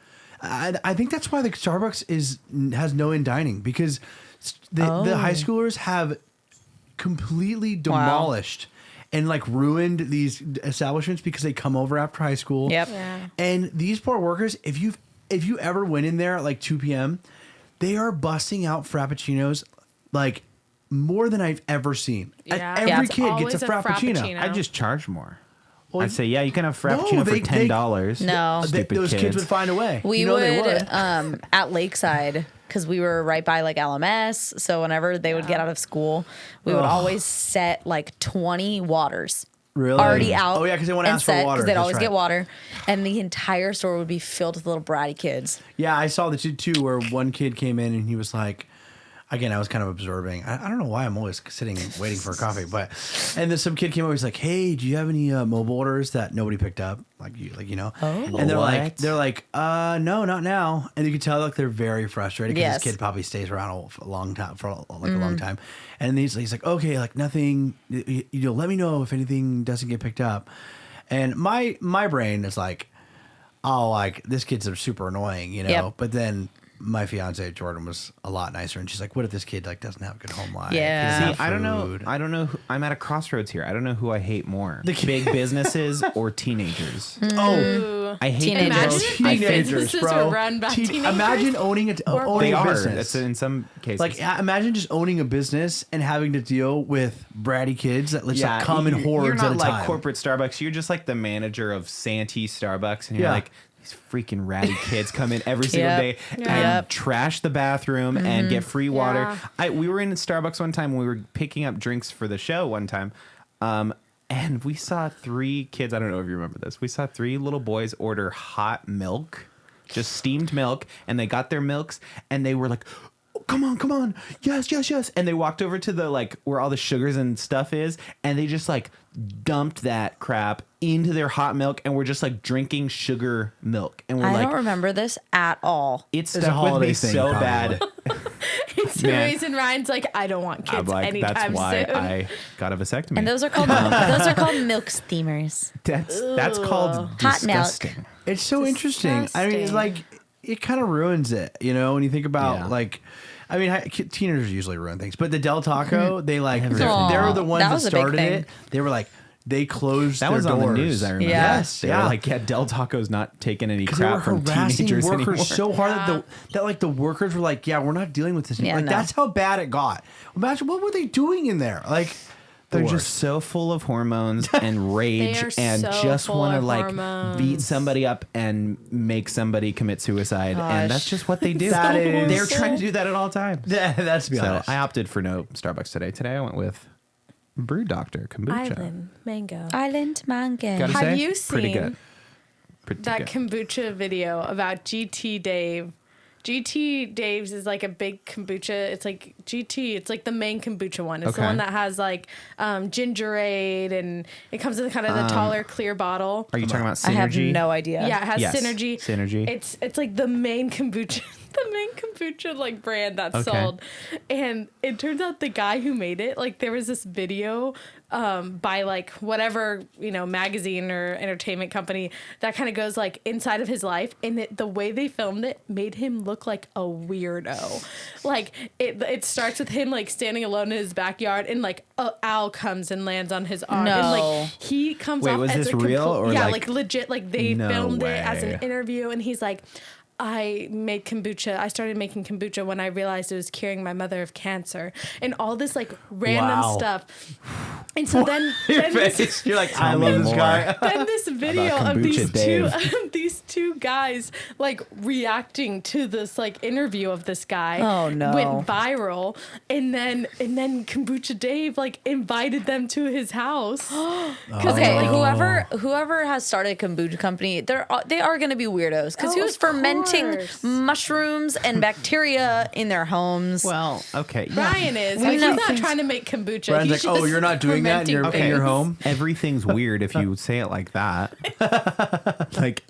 I think that's why the Starbucks has no in dining because the high schoolers have completely demolished and like ruined these establishments because they come over after high school. Yep. Yeah. And these poor workers, if you ever went in there at like 2 p.m., they are busting out frappuccinos like more than I've ever seen. And Yeah. every Yeah, it's kid gets always a a frappuccino. frappuccino. I'd just charge more. Well, I'd say, yeah, you can have frappuccino No, for they- $10. No. Stupid Those kids would find a way. We you know would, they would. at Lakeside, because we were right by like LMS. So whenever they would get out of school, we would always set like 20 waters Really? already out. Oh, yeah, 'cause they wouldn't and ask for set, water. 'cause they'd That's always right. get water, and the entire store would be filled with little bratty kids. Yeah, I saw the too, where one kid came in and he was like, again, I was kind of observing. I don't know why I'm always sitting waiting for a coffee, and then some kid came over. He's like, "Hey, do you have any mobile orders that nobody picked up? And they're What? like, no, not now." And you can tell like they're very frustrated because Yes. this kid probably stays around a long time a long time. And he's like, "Okay, like nothing. Let me know if anything doesn't get picked up." And my brain is like, "Oh, like this kid's super annoying," Yep. But then my fiance Jordan was a lot nicer, and she's like, "What if this kid like doesn't have a good home life? Yeah. He doesn't See, have I don't know. food?" I don't know. I'm at a crossroads here. I don't know who I hate more: big businesses or teenagers. Oh, I hate Teenagers. them Imagine both. if I teenagers think businesses were run by teenagers. Imagine owning they a are. business. That's in some cases. Like, imagine just owning a business and having to deal with bratty kids that just like come in hordes You're not at a like time. corporate Starbucks. You're just like the manager of Santee Starbucks, and you're Yeah. like, these freaking ratty kids come in every single Yep. day and Yep. trash the bathroom and get free water. Yeah. We were in Starbucks one time when we were picking up drinks for the show one time. And we saw 3 kids. I don't know if you remember this. We saw 3 little boys order hot milk, just steamed milk, and they got their milks, and they were like, "Oh, come on, yes. And they walked over to the like where all the sugars and stuff is, and they just like dumped that crap into their hot milk, and we're just like drinking sugar milk, and we're I like, don't remember this at all. it It's a stuck with holiday me thing, so probably. bad. It's the Man. reason Ryan's like, I don't want I'm kids like, anytime that's why soon. I got a vasectomy. And those are called milk steamers. that's called Hot milk. disgusting. It's so interesting. I mean, it's Disgusting. like it kind of ruins it, when you think about Yeah. like. I mean, teenagers usually ruin things, but the Del Taco, they like they're Aw, the ones that that was a big started thing. it. They were like they closed That their was doors. on the news, I remember. Yeah. Yes, They were like, yeah, Del Taco's not taking any because they were crap from harassing teenagers workers anymore. so hard that like the workers were like, yeah, we're not dealing with this. Yeah, like no. that's how bad it got. Imagine what were they doing in there? Like They're the just worst. so full of hormones and rage They are and so just full want to of like hormones. beat somebody up and make somebody commit suicide. And that's just what they do. That is- They're trying to do that at all times. Yeah, that's to be So honest. I opted for no Starbucks today. Today I went with Brew Doctor Kombucha. Island mango. Island mango. Gotta Have say, you pretty seen good. Pretty That good. kombucha video about GT Dave. GT Dave's is like a big kombucha. It's like GT. It's like the main kombucha one. It's the Okay. one that has like ginger ale, and it comes in kind of the taller, clear bottle. Are you talking about Synergy? I have no idea. Yeah, it has Yes, synergy. Synergy. It's like the main kombucha, the main kombucha like brand that's Okay. sold. And it turns out the guy who made it, like there was this video by like whatever, magazine or entertainment company that kind of goes like inside of his life, and the way they filmed it made him look like a weirdo. Like it starts with him like standing alone in his backyard, and like a owl comes and lands on his arm, and No. like he comes Wait, off was as this a real or yeah, like- like legit, like they No filmed it as way. an interview, and he's like, I made kombucha. I started making kombucha when I realized it was curing my mother of cancer, and all this like random Wow. stuff. And so then this, You're like, Tell I me love this more. guy. then this video About of these Kombucha these two guys like reacting to this like interview of this guy. Oh, no. Went viral, and then Kombucha Dave like invited them to his house. Okay, whoever has started a kombucha company, they are going to be weirdos because Oh, who's of fermenting course. mushrooms and bacteria in their homes? Well, okay. Yeah. Ryan is. We Like, he's know not things- trying to make kombucha. Brian's He's like, oh, just you're not doing that in fermenting your things. home? Everything's weird if you say it like that. Like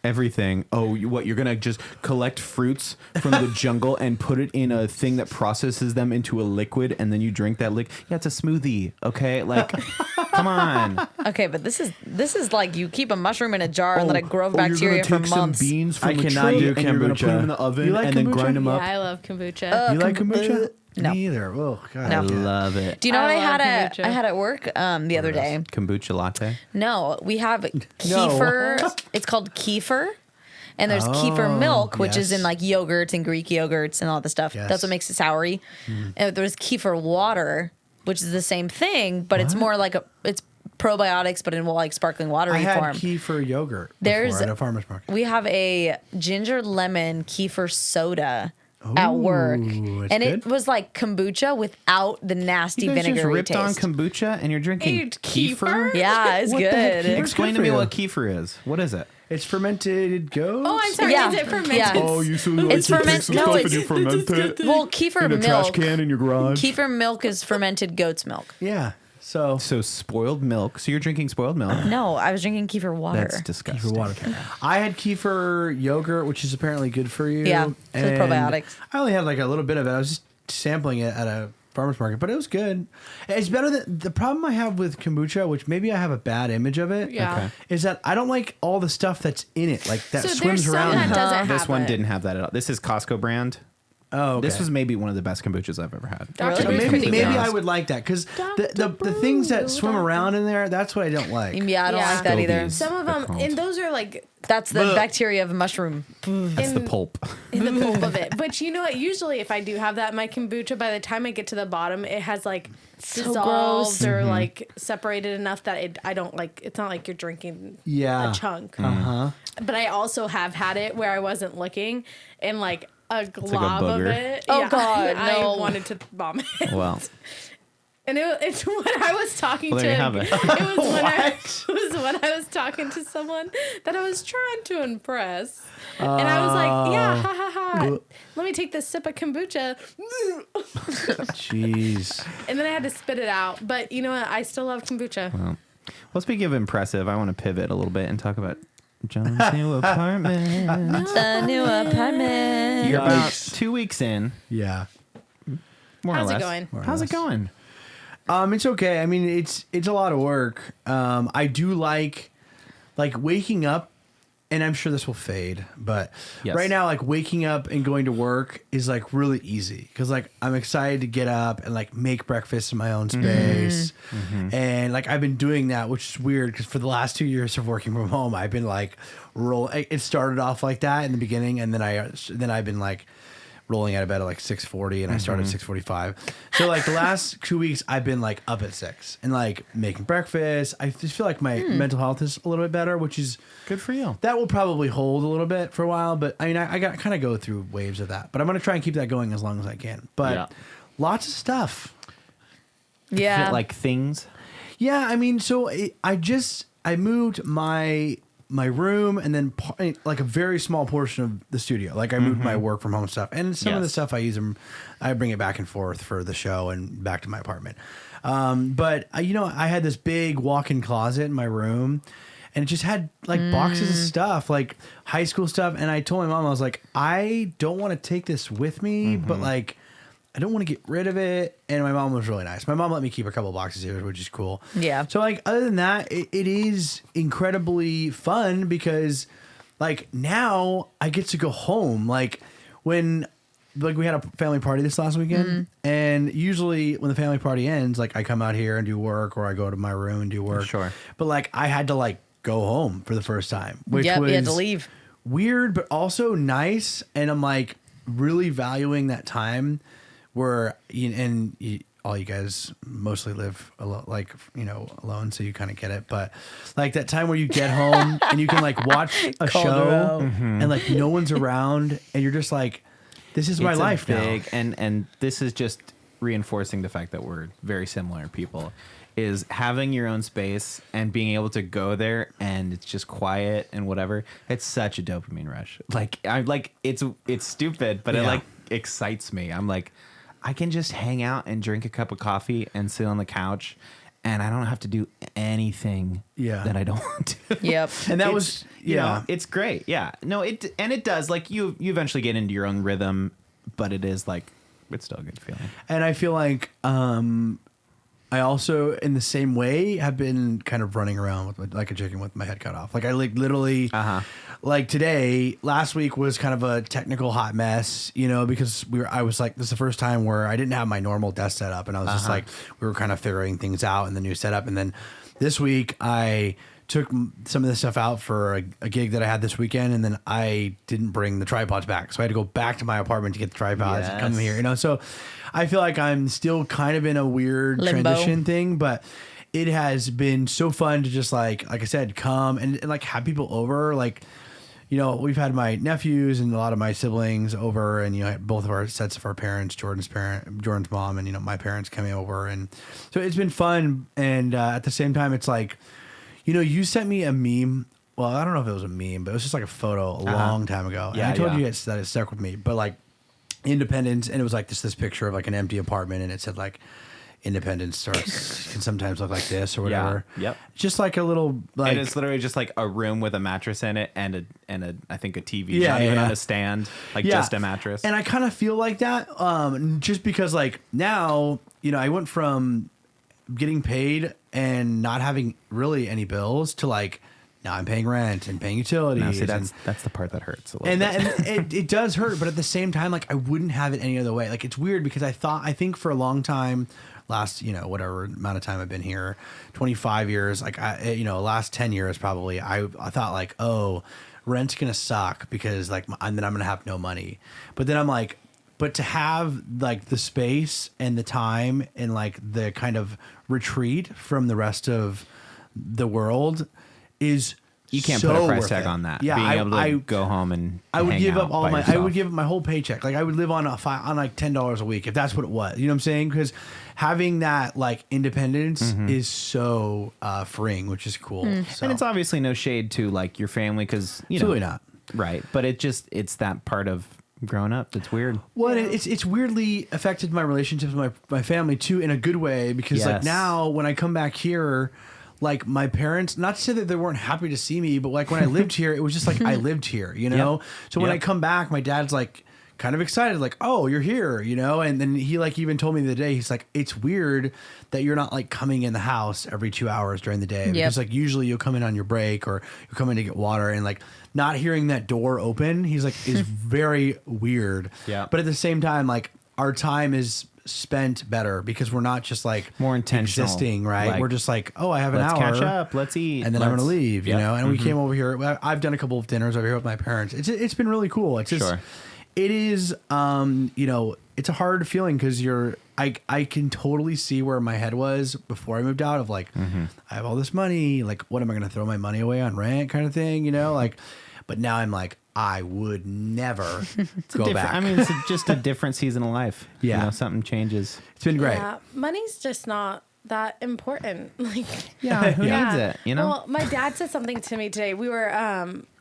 everything. Oh, you're gonna just collect fruits from the jungle and put it in a thing that processes them into a liquid, and then you drink that liquid? Yeah, it's a smoothie. Okay, like, come on. Okay, but this is like you keep a mushroom in a jar and let it grow bacteria for you're gonna take months. some beans from I the cannot tree do and you're gonna put them kombucha. in the oven You like and then kombucha? grind them Yeah, up. I love kombucha. You like kombucha? No. Me either. Oh, God. No. I love it. Do you know what I I love had kombucha. I had at work the other day? Kombucha latte. No, we have kefir. It's called kefir. And there's kefir milk, which is yes. in like yogurts and Greek yogurts and all this stuff. Yes. That's what makes it soury. And there's kefir water, which is the same thing, but it's more like it's probiotics, but in like sparkling water I had form. kefir yogurt There's- before at a farmer's market. We have a ginger lemon kefir soda at work, it's and it good. was like kombucha without the nasty You guys just vinegary ripped on taste. kombucha and you're drinking Hey, kefir? kefir? Yeah, it's What the heck, good. kefir's Explain good to me for what you. kefir is. What is it? It's fermented goat. Oh, I'm sorry. Yeah. Is it fermented? Yeah. Oh, you so like It's you take ferment- some no, stuff it's- and you ferment it Well, kefir in a trash milk. can in your garage. Kefir milk is fermented goat's milk. Yeah. So So spoiled milk. So you're drinking spoiled milk. No, I was drinking kefir water. That's disgusting. kefir water. I had kefir yogurt, which is apparently good for you. Yeah, for the and probiotics. I only had like a little bit of it. I was just sampling it at a farmer's market, but it was good. It's better than the problem I have with kombucha, which maybe I have a bad image of it. Yeah. Okay. Is that I don't like all the stuff that's in it, like that So swims there's around. some that doesn't have This one it. didn't have that at all. This is Costco brand. Oh, okay. This was maybe one of the best kombuchas I've ever had. Dr. Really? So Bruce maybe could maybe eat I those. would like that because the Dr. things that Bruce, swim Dr. around in there, that's what I don't like. Yeah, I don't Yeah. like that either. Scobies. Some of They're them, called. and those are like That's the Blech. bacteria of mushroom. That's the in- pulp. in the pulp of it. But you know what? Usually, if I do have that in my kombucha, by the time I get to the bottom, it has like So dissolved gross. or like separated enough that I don't like. It's not like you're drinking Yeah. a chunk. Uh-huh. But I also have had it where I wasn't looking and like a glob of booger. it. Oh, God, I no. wanted to vomit. Well, And it's when I was talking Well, to there you have it. it was when I was talking to someone that I was trying to impress. And I was like, yeah, ha ha ha. Let me take this sip of kombucha. Jeez. And then I had to spit it out. But you know what? I still love kombucha. well, speaking of impressive, I want to pivot a little bit and talk about John's new apartment. The new apartment. You're about Yikes. 2 weeks in, Yeah. more How's or it less. going? More or How's it less. going? It's okay. I mean, it's a lot of work. I do like waking up, and I'm sure this will fade, but Yes. right now, like waking up and going to work is like really easy because like I'm excited to get up and like make breakfast in my own space, and like I've been doing that, which is weird because for the last 2 years of working from home, I've been like it started off like that in the beginning, and then I've been like rolling out of bed at like 6:40 and I started at 6:45. So like the last 2 weeks I've been like up at 6 and like making breakfast. I just feel like my mental health is a little bit better, which is Good for you. that will probably hold a little bit for a while, but I mean I got kind of go through waves of that. But I'm going to try and keep that going as long as I can. But Yeah. lots of stuff. Yeah. Like things. Yeah, I mean, so I moved my room and then like a very small portion of the studio. Like I moved my work from home stuff and some of the Yes. stuff I bring it back and forth for the show and back to my apartment. But I had this big walk-in closet in my room and it just had like boxes of stuff, like high school stuff. And I told my mom, I was like, I don't want to take this with me, but like, I don't want to get rid of it. And my mom was really nice. My mom let me keep a couple boxes here, which is cool. Yeah. So like other than that, it is incredibly fun because like now I get to go home. Like when like we had a family party this last weekend and usually when the family party ends, like I come out here and do work or I go to my room and do work. Sure. But like I had to like go home for the first time, which Yep, was you had to leave. weird, but also nice. And I'm like really valuing that time where all you guys mostly live alone, so you kind of get it. But like that time where you get home and you can like watch a Called her show out. and like no one's around and you're just like, this is my It's a life big, now. and this is just reinforcing the fact that we're very similar people. Is having your own space and being able to go there and it's just quiet and whatever. It's such a dopamine rush. Like I'm like it's stupid, but it Yeah. like excites me. I'm like I can just hang out and drink a cup of coffee and sit on the couch, and I don't have to do anything that I don't want to. Yep. And that It's- was you know, it's great. Yeah. No, it does. Like you eventually get into your own rhythm, but it is like it's still a good feeling. And I feel like I also, in the same way, have been kind of running around with like a chicken with my head cut off. Like I like literally, like today, last week was kind of a technical hot mess, because I was like, this is the first time where I didn't have my normal desk set up, and I was just like, we were kind of figuring things out in the new setup, and then this week I took some of the stuff out for a gig that I had this weekend, and then I didn't bring the tripods back, so I had to go back to my apartment to get the tripods and come Yes. here, So I feel like I'm still kind of in a weird Limbo. transition thing, but it has been so fun to just like I said, come and like have people over. Like we've had my nephews and a lot of my siblings over, and both of our sets of our parents, Jordan's mom, and my parents coming over, and so it's been fun. And at the same time, it's like, you sent me a meme. Well, I don't know if it was a meme, but it was just like a photo a long time ago. Yeah, and I told yeah. you that it stuck with me. But like Independence, and it was like this picture of like an empty apartment, and it said like Independence can sometimes look like this or whatever. Yep. Just like a little like And it's literally just like a room with a mattress in it and a I think a TV. Yeah, not even yeah. on a stand, like Yeah. just a mattress. And I kind of feel like that, just because like now, I went from getting paid and not having really any bills to like now I'm paying rent and paying utilities. No, see, and that's the part that hurts a little and bit. it does hurt, but at the same time, like I wouldn't have it any other way. Like it's weird because I think for a long time, last whatever amount of time I've been here, 25 years, like last 10 years probably, I thought like, oh, rent's gonna suck because like then I'm gonna have no money. But then I'm like, but to have like the space and the time and like the kind of retreat from the rest of the world is You can't so put a price worth tag it. on that. Yeah, Being able to go home and I would hang give out up all by my. I yourself. would give up my whole paycheck. Like I would live on on like $10 a week if that's what it was. You know what I'm saying? Because having that like independence is so freeing, which is cool. So. And it's obviously no shade to like your family because Absolutely not. right. But it's that part of growing up that's weird. Well, it's weirdly affected my relationships with my family too in a good way because like Yes. now when I come back here, like my parents, not to say that they weren't happy to see me, but like when I lived here, it was just like I lived here, Yep. So when Yep. I come back, my dad's like kind of excited, like, oh, you're here, and then he like even told me the other day, he's like, it's weird that you're not like coming in the house every 2 hours during the day because like usually you'll come in on your break or you come in to get water, and like not hearing that door open, he's like is very weird. Yeah. But at the same time, like our time is spent better because we're not just like More intentional. existing, right? Like, we're just like, oh, I have an Let's hour, catch up. Let's eat. and then I'm gonna leave, Yep. And we came over here. I've done a couple of dinners over here with my parents. It's been really cool. It's just, Sure. it is, it's a hard feeling because I can totally see where my head was before I moved out of like, I have all this money, like, what am I gonna throw my money away on rent kind of thing, like, but now I'm like, I would never go back. I mean, it's just a different season of life. Yeah. Something changes. It's been great. Yeah, money's just not that important. Like, Yeah, who needs it? Well, my dad said something to me today. We were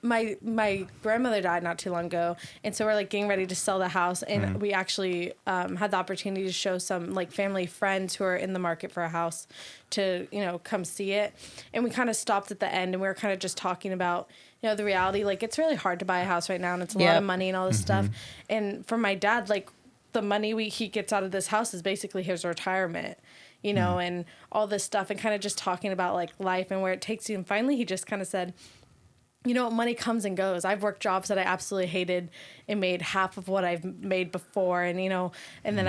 my grandmother died not too long ago, and so we're like getting ready to sell the house, and we actually had the opportunity to show some like family friends who are in the market for a house to come see it, and we kind of stopped at the end, and we were kind of just talking about the reality, like it's really hard to buy a house right now, and it's a lot of money and all this stuff, and for my dad, like the money he gets out of this house is basically his retirement. And all this stuff, and kind of just talking about like life and where it takes you. And finally, he just kind of said, money comes and goes. I've worked jobs that I absolutely hated and made half of what I've made before. And, and then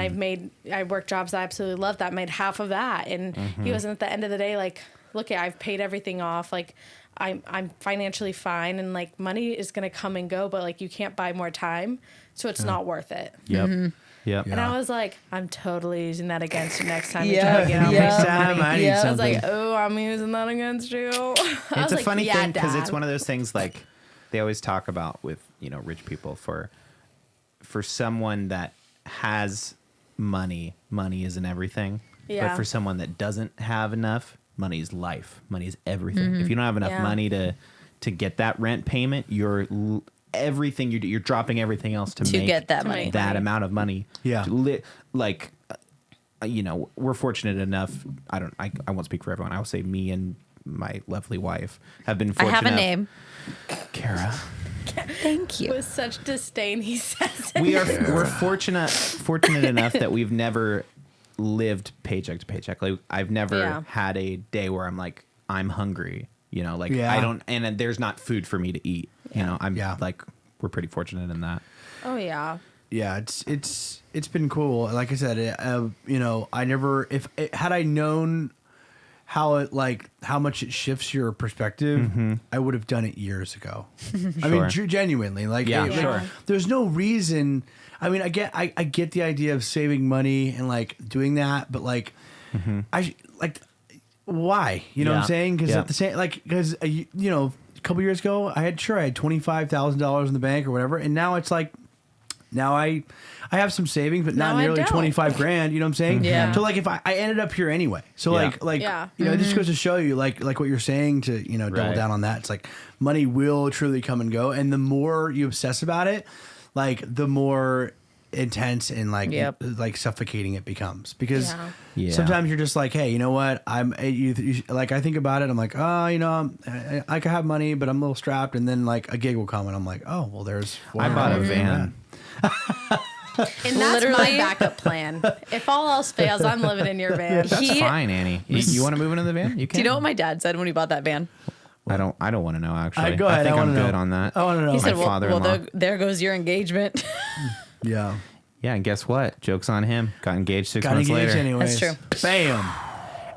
I worked jobs that I absolutely loved that made half of that. And he wasn't at the end of the day, like, look, I've paid everything off. Like, I'm financially fine. And like money is going to come and go, but like you can't buy more time. So it's not worth it. Yep. Yep. And I was like, I'm totally using that against you next time you Yeah. try to get out Yeah. my money. I need Yeah. I was like, something. oh, I'm using that against you. I It's was a like, funny yeah, thing because Dad. it's one of those things like they always talk about with rich people for someone that has money isn't everything. Yeah. But for someone that doesn't have enough, money is life. Money is everything. If you don't have enough Yeah. money to get that rent payment, everything you're dropping everything else to make get that To money. make that money. amount of money. Yeah. We're fortunate enough. I won't speak for everyone. I will say me and my lovely wife have been I fortunate have a enough- name. Cara. Thank you. With such disdain, he says it. We're fortunate enough that we've never lived paycheck to paycheck. Like I've never had a day where I'm like I'm hungry. I don't, and there's not food for me to eat. I'm like we're pretty fortunate in that. Oh, yeah. Yeah, it's been cool. Like I said, I never had I known how much it shifts your perspective, I would have done it years ago. I mean, genuinely, Sure. There's no reason. I mean, I get the idea of saving money and like doing that, but like, why? You know what I'm saying? Because at the same, because a couple years ago, I had $25,000 in the bank or whatever, and now it's like, now I have some savings, but not Now I nearly don't. 25 grand. You know what I'm saying? Yeah. So like, if I ended up here anyway, so Yeah. like Yeah. you know, it just goes to show you, like what you're saying, to double Right. down on that. It's like money will truly come and go, and the more you obsess about it, like the more intense and like Yep. like suffocating it becomes, because Yeah. Yeah. sometimes you're just like, hey, you know what, like I think about it, I'm like, oh, I could have money, but I'm a little strapped, and then like a gig will come and I'm like, oh well, there's I bought a $400. van. And that's my Literally. backup plan. If all else fails, I'm living in your van. That's He- fine, Annie. You want to move into the van? You can. Do you know what my dad said when he bought that van? I don't want to know, actually. Go ahead. I think I I'm wanna good know. on that. I want to know. He said, My well, father-in-law. there goes your engagement. Yeah. Yeah, and guess what? Joke's on him. Got engaged 6 Got months engaged later. anyways. That's true. Bam.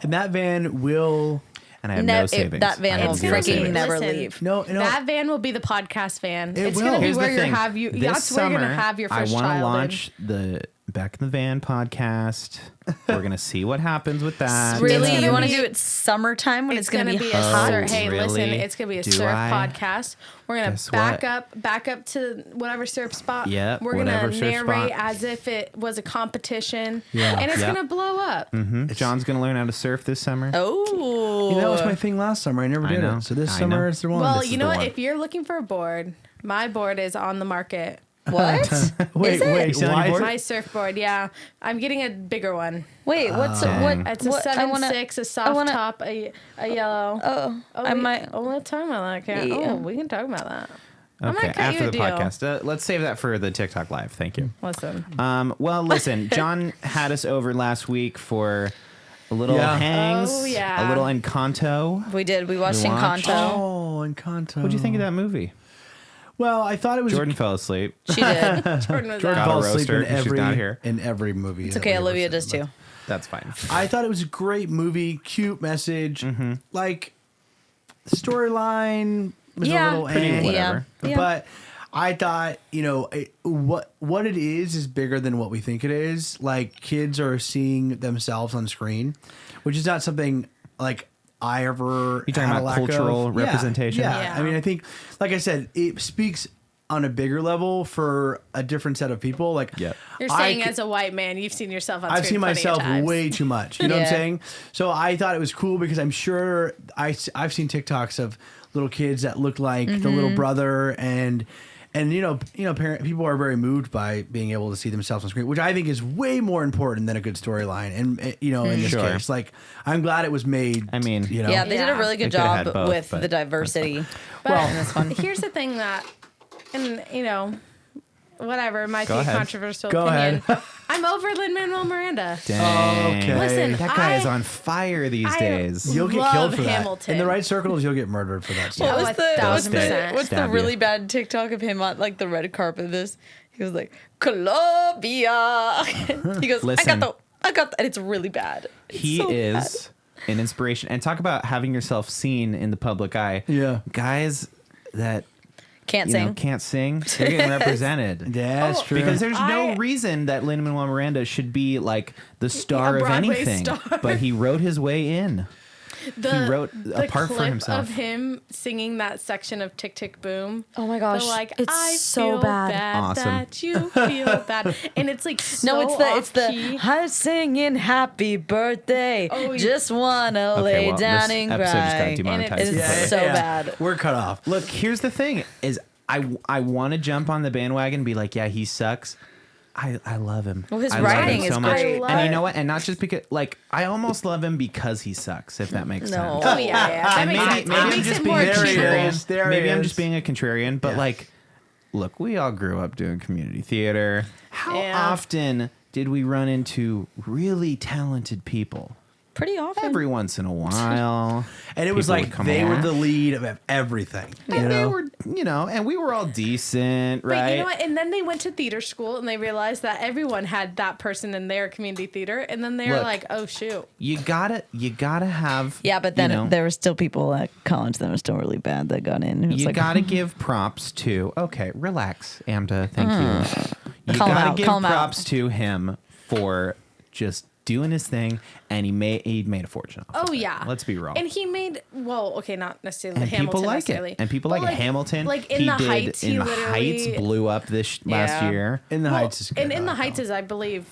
And that van will. And I have no savings. That van I have will zero freaking savings. never Listen, leave. No. That van will be the podcast van. It It's will. gonna be Here's where the you thing. have you. This That's where you're summer, gonna have your first I want to child. launch the Back in the Van podcast. We're gonna see what happens with that. Really? gonna You want to be- do it summertime when it's going to be a hot? surf. Hey, really? listen, it's gonna be a Do surf I? podcast. We're gonna Guess back what? up to whatever surf spot. Yep, We're gonna whatever surf narrate spot. as if it was a competition. Yeah. And it's Yep. gonna blow up. John's gonna learn how to surf this summer. Oh. That was my thing last summer. I never I did know. it. So this I summer know. is the one. Well, This is you know the what? one. If you're looking for a board, my board is on the market. What? wait, Is it? wait. You selling Why your is board? My surfboard, yeah. I'm getting a bigger one. Wait, what's Dang. It's a what? 7.6, a soft wanna- top, a yellow. Oh, I might. we'll talk about that. Can't, Yeah. Oh, we can talk about that. I might Okay, cut after you a the deal. podcast. Let's save that for the TikTok live. Thank you. Listen. Well, listen, John had us over last week for a little Yeah. hangs, Oh, yeah. a little Encanto. We did. We watched We watched- Encanto. Oh, Encanto. What'd you think of that movie? Well, I thought it was. Jordan fell asleep. She did. Jordan was Jordan Got out. a falls asleep roaster in 'cause she's not here. every movie. It's that okay. we ever Olivia said, does but too. That's fine. I thought it was a great movie, cute message. Mm-hmm. Like, the storyline was Yeah. a little Pretty eh. whatever. Yeah. But I thought, what it is bigger than what we think it is. Like, kids are seeing themselves on screen, which is not something like I ever. You talking had a about lack cultural of. representation? Yeah. Yeah. I mean, I think, like I said, it speaks on a bigger level for a different set of people. Like, Yep. You're I saying c- as a white man, you've seen yourself on I've screen seen plenty of myself times. way too much. You know what I'm Yeah. saying? So I thought it was cool because I'm sure I've seen TikToks of little kids that look like the Mm-hmm. little brother, and people are very moved by being able to see themselves on screen, which I think is way more important than a good storyline. And in this Sure. case, like, I'm glad it was made. I mean, Yeah, they did a Yeah. really good They coulda had job both, with but the that's diversity. But in this one. here's the thing that, and whatever, might be Go a ahead. controversial Go opinion. ahead. I'm over Lin-Manuel Miranda. Dang. Okay. Listen, That guy is I- on fire these I- days. You'll get Love killed for that. Hamilton. In the right circles, you'll get murdered for that What stuff. Oh, was a the thousand percent. what's the Stab you. really bad TikTok of him on like the red carpet? This he was like Colombia. He goes, Listen. I got the, and it's really bad. It's He so is an inspiration. And talk about having yourself seen in the public eye. Yeah. Guys that can't you sing. know, can't sing, they're getting represented. Yeah, that's true. Because there's no I- reason that Lin-Manuel Miranda should be like the star of Broadway anything. star. But he wrote his way in. The, wrote a the part for clip himself. of him singing that section of Tick Tick Boom. Oh my gosh, The, like, it's I so feel bad. Awesome. that you feel bad, and it's like so No, it's the off-key. I'm singing happy birthday. Oh, just wanna lay well, down this and episode just got cry. demonetized. It's so bad. We're cut off. Look, here's the thing: is I want to jump on the bandwagon and be like, yeah, he sucks. I love him. Well, his I love him writing is so much. great. And you know what? And not just because, like, I almost love him because he sucks. If that makes No. sense. Oh yeah, that And makes maybe sense. maybe It I'm makes just it being more a There he cute. contrarian. is. There he Maybe I'm is. just being a contrarian. But Yeah. like, look, we all grew up doing community theater. How Yeah. often did we run into really talented people? Pretty often. Every once in a while. And it was People would like come they were along. the lead of everything. And they were, and we were all decent, right? But you know what? And then they went to theater school and they realized that everyone had that person in their community theater, and then they were Look. like, "Oh shoot!" You gotta have. Yeah, but then you know, there were still people at college that were still really bad that got in. It was you like, gotta give props to. Okay, relax, Amda. Thank you. You Call him gotta out, give call him out. props to him for just doing his thing, and he made a fortune off Oh of it. yeah, Let's be real. And he made not necessarily And Hamilton people like necessarily. it. And people but like it. Hamilton. Like in he the did Heights, in he the literally Heights blew up this last year. In the Heights is good. And in the I like Heights that is, I believe,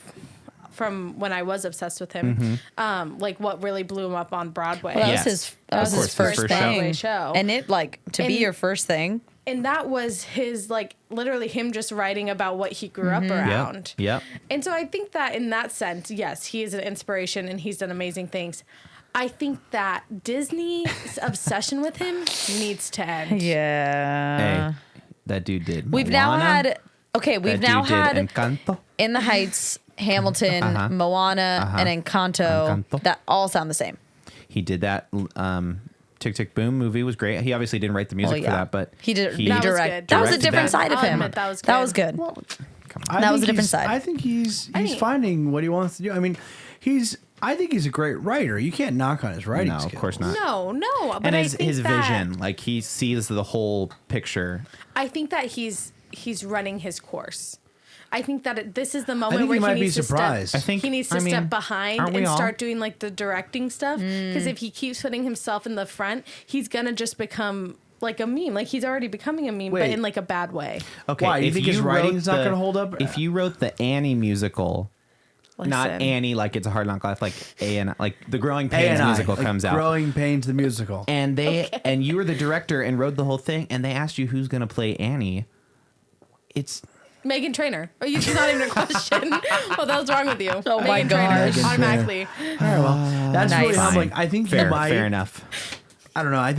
from when I was obsessed with him, like what really blew him up on Broadway. Well, that Yes. was his. That Of was his course, his first first thing. Broadway show. And it to be And- your first thing. And that was his, like, literally him just writing about what he grew up around. Yep. And so I think that in that sense, yes, he is an inspiration and he's done amazing things. I think that Disney's obsession with him needs to end. Yeah. Hey, that dude did. We've now Moana. had. Okay, we've That now dude did had Encanto. In the Heights, Hamilton, Moana, and Encanto, Encanto. that all sound the same. He did that. Tick Tick Boom movie was great. He obviously didn't write the music for that, but he did. That was Redirect. good. That was a Directed different that. side of I'll him. admit that was That was good. good. I That was think a different he's- side. I think he's think- finding what he wants to do. I mean, I think he's a great writer. You can't knock on his writing No, of skills. course not. No, but And I his think that, vision, like he sees the whole picture. I think that he's running his course. I think that this is the moment think where he might he be needs to surprised. step. I think- he needs to I mean, step behind aren't we and all? start doing like the directing stuff. Because if he keeps putting himself in the front, he's gonna just become like a meme. Like he's already becoming a meme, but Wait. in like a bad way. Okay, Why? You if think his wrote writing's not the- gonna hold up? If you wrote the Annie musical, not Listen. Annie like It's a Hard Knock Life, like like the Growing Pains musical comes out, Growing Pains the musical. and and you were the director and wrote the whole thing, and they asked you who's gonna play Annie. It's Meghan Trainor. Oh, it's not even a question. What the hell's wrong with you? Oh my Meghan Trainor, gosh. Meghan automatically. All right, well, that's Nice. really humbling. I think he fair, might. fair enough. I don't know. I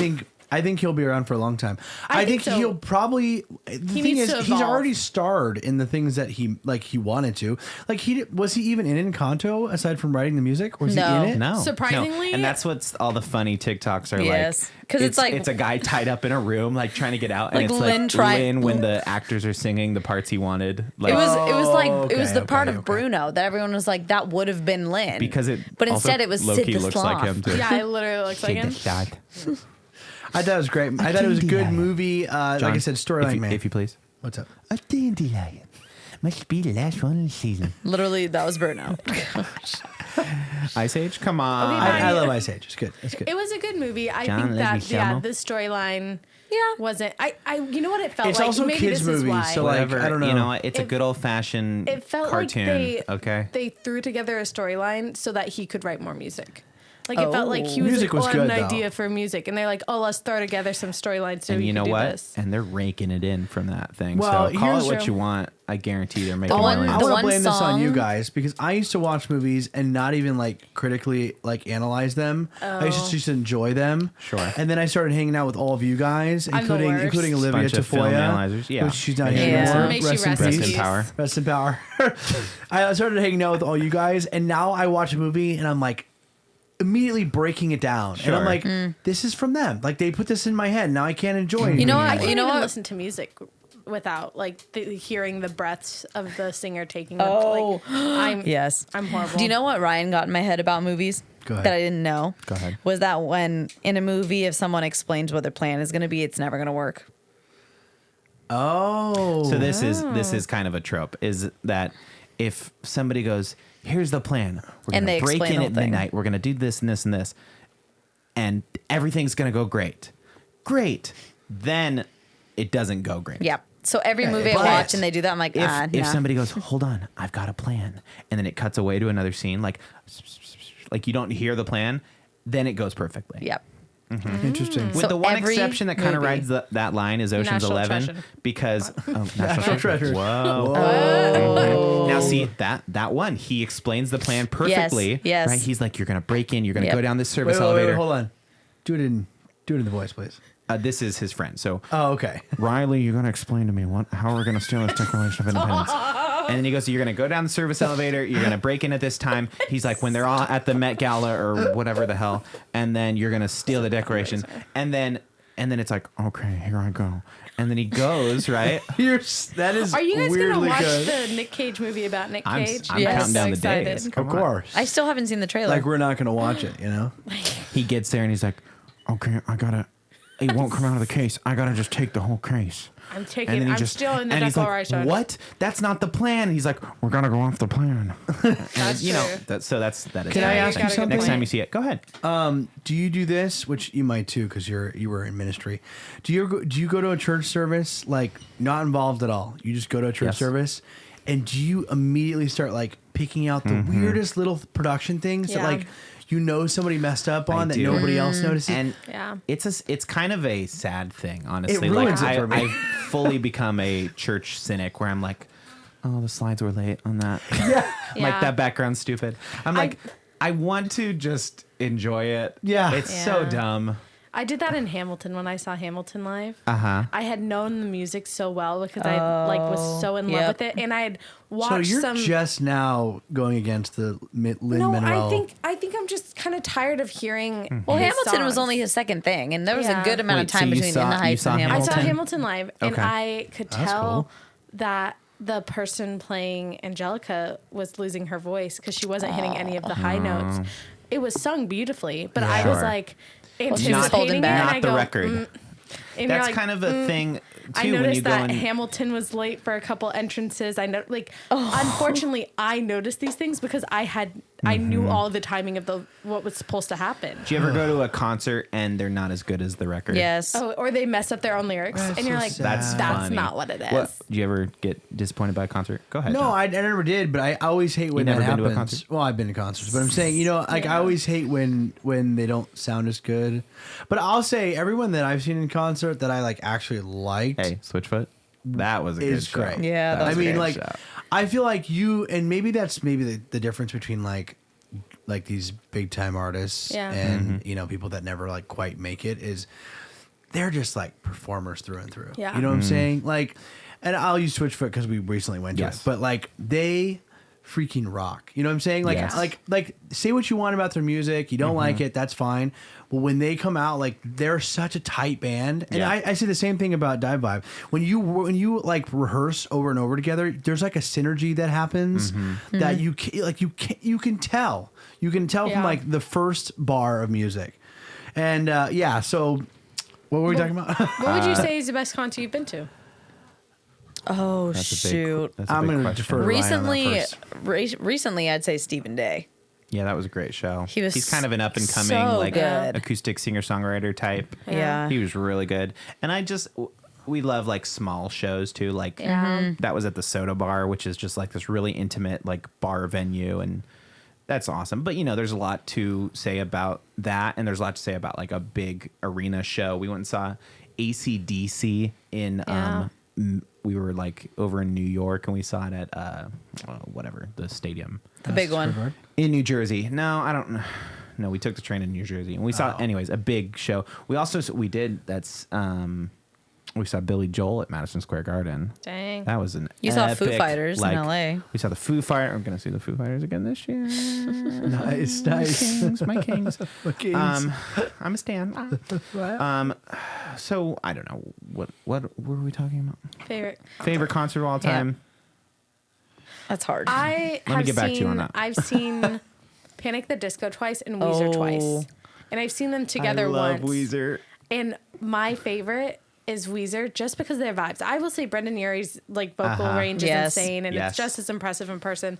think he'll be around for a long time. I think so. he'll probably. The thing needs is, to he's evolve. already starred in the things that he wanted to. Like was he even in Encanto aside from writing the music? Was No. he in it? No, Surprisingly- no. And that's what's all the funny TikToks are Yes. like. 'Cause it's like- it's a guy tied up in a room, like trying to get out, and Like it's Lynn like trying- Lynn when the actors are singing the parts he wanted. Like, It was like it was okay, the part okay, of okay. Bruno that everyone was like that would have been Lynn because it, but also instead it was Sid low-key the looks Sloth. like him too. Yeah, it literally looks like him. I thought it was great. I thought it was a good Candy movie. Like I said, storyline man. if you please. What's up? A dandelion must be the last one in the season. Literally, that was Bruno. Ice Age, come on. Okay, I love Ice Age. It's good. It's good. It was a good movie. I John think that Leguizamo. the storyline Yeah. wasn't. You know what it felt It's like. also Maybe kids' this is movies, why. so, like, Whatever. I don't know. You know what? It's a It- good old fashioned It felt cartoon. like okay. they threw together a storyline so that he could write more music. Like it felt like he was Music like, was I have good, an though. idea for music, and they're like, oh, let's throw together some storylines so And we you can know do what? this. And they're raking it in from that thing. Well, so call here's- it what you want. I guarantee they're making one- millions. I the want one to blame this on you song- guys because I used to watch movies and not even like critically like analyze them. I used to just enjoy them. Sure. And then I started hanging out with all of you guys, I'm the including worst. Olivia Bunch of film Tafolla, analyzers. Yeah. which she's not Yeah. here Yeah. anymore. Makes you Rest in rest in Rest in peace. power. Rest in power. I started hanging out with all you guys, and now I watch a movie and I'm like immediately breaking it down, and I'm Sure. like, this is from them. Like they put this in my head. Now I can't enjoy it. You know I what? can't You know even what? listen to music without like hearing the breaths of the singer taking. Oh. I'm Yes. I'm horrible. Do you know what Ryan got in my head about movies Go ahead. that I didn't know? Go ahead. Was that when in a movie, if someone explains what their plan is going to be, it's never going to work. Oh, So this is kind of a trope. Is that if somebody goes, "Here's the plan. We're And gonna they break explain in the at whole thing. midnight. We're gonna do this and this and this, and everything's gonna go great, great." Then it doesn't go great. Yeah. So every Yeah, movie I but watch and they do that, I'm like, If nah. somebody goes, "Hold on, I've got a plan," and then it cuts away to another scene, like you don't hear the plan, then it goes perfectly. Yep. interesting. With So the one every exception that kind of movie- rides that line is Ocean's National 11 Treasure. because National National Treasure. Treasure. Whoa. Now see that one he explains the plan perfectly. yes. Right? He's like, you're gonna break in. You're gonna Yep. go down this service Wait, elevator. hold on. Do it in the voice, please. This is his friend. So Oh, okay. Riley, you're gonna explain to me how we're gonna steal this Declaration of Independence. And then he goes, you're gonna go down the service elevator. You're gonna break in at this time. He's like, when they're all at the Met Gala or whatever the hell, and then you're gonna steal the Declaration. And then it's like, okay, here I go. And then he goes, right? That is Are you guys gonna weirdly watch good. the Nick Cage movie about Nick I'm Cage? Yes. counting down the Excited. days. Of Come on. course. I still haven't seen the trailer. Like we're not gonna watch it, you know. He gets there and he's like, okay, I gotta it won't come out of the case. I gotta just take the whole case. I'm still in the and he's declaration. like, what? That's not the plan. And he's like, we're gonna go off the plan. That's you know, true. that is. Can I ask you gotta something? Next time you see it, go ahead. Do you do this, which you might too, because you were in ministry? Do you go to a church service like not involved at all? You just go to a church Yes. service, and do you immediately start like picking out the weirdest little production things that Yeah. like somebody messed up on that do. nobody else notices? And Yeah. it's kind of a sad thing, honestly. It ruins like it for me. I've fully become a church cynic where I'm like, oh, the slides were late on that. Yeah. Like that background's stupid. I'm like, I want to just enjoy it. Yeah. It's so Yeah. dumb. I did that in Hamilton when I saw Hamilton live. Uh-huh. I had known the music so well because I like was so in love Yep. with it, and I had watched So you're some. just now going against the Lin-Manuel. I think I'm just kind of tired of hearing. Well, his Hamilton was songs. only his second thing, and there was Yeah. a good amount Wait, of time so you between saw- In the you Heights saw and I Hamilton. saw Hamilton live, and Okay. I could That's tell cool. that the person playing Angelica was losing her voice because she wasn't hitting any of the high notes. It was sung beautifully, but I was Sure. like she was anticipating holding it, back. and Not I the go, record. and That's you're like, kind of a thing too I when you noticed go that in. Hamilton was late for a couple entrances. I know, unfortunately, I noticed these things because I knew all the timing of what was supposed to happen. Do you ever go to a concert and they're not as good as the record? Yes. Oh, or they mess up their own lyrics, That's and you're so like, sad. That's funny. not what it is. What, do you ever get disappointed by a concert? Go ahead. No, John. I never did, but I always hate when never that been to a happens. concert? Well, I've been to concerts, but I'm saying, I always hate when they don't sound as good. But I'll say everyone that I've seen in concert that I like actually liked Hey, Switchfoot. That was a good is show. great. Yeah, that was was a I mean, great like, show. I feel like you, and maybe that's the difference between like these big time artists Yeah. and people that never like quite make it is they're just like performers through and through. Yeah. You know what I'm saying? Like, and I'll use Switchfoot because we recently went to Yes. it, but like they freaking rock. You know what I'm saying? Like, Yes. like say what you want about their music. You don't like it, that's fine. But when they come out, like they're such a tight band. And Yeah. I say the same thing about Dive Vibe. When you like rehearse over and over together, there's like a synergy that happens that you can tell. You can tell from Yeah. like the first bar of music. And so what were we talking about? What would you say is the best concert you've been to? Oh That's a big, shoot! that's a I'm big gonna question. defer to Ryan on that Recently, I'd say Stephen Day. Yeah, that was a great show. He was He's kind of an up and coming so like good. acoustic singer songwriter type. Yeah. He was really good. And we love like small shows too. Like that was at the Soda Bar, which is just like this really intimate like bar venue, and that's awesome. But there's a lot to say about that, and there's a lot to say about like a big arena show. We went and saw AC/DC in we were like over in New York, and we saw it at whatever the stadium. The big one. In New Jersey. No, I don't know. No, we took the train in New Jersey, and we saw, anyways, a big show. We also, we saw Billy Joel at Madison Square Garden. Dang. That was an You saw Foo epic, Fighters in LA. We saw the Foo Fighters. I'm going to see the Foo Fighters again this year. Nice. Kings, my kings. Okay. I'm a stan. So I don't know what were we talking about? Favorite concert of all time? That's hard. I Let me have get back to seen, you on that. I've seen Panic! The Disco twice and Weezer twice, and I've seen them together I love once. Weezer. And my favorite is Weezer just because of their vibes. I will say Brendan Urie's like vocal range is Yes. insane, and Yes. it's just as impressive in person.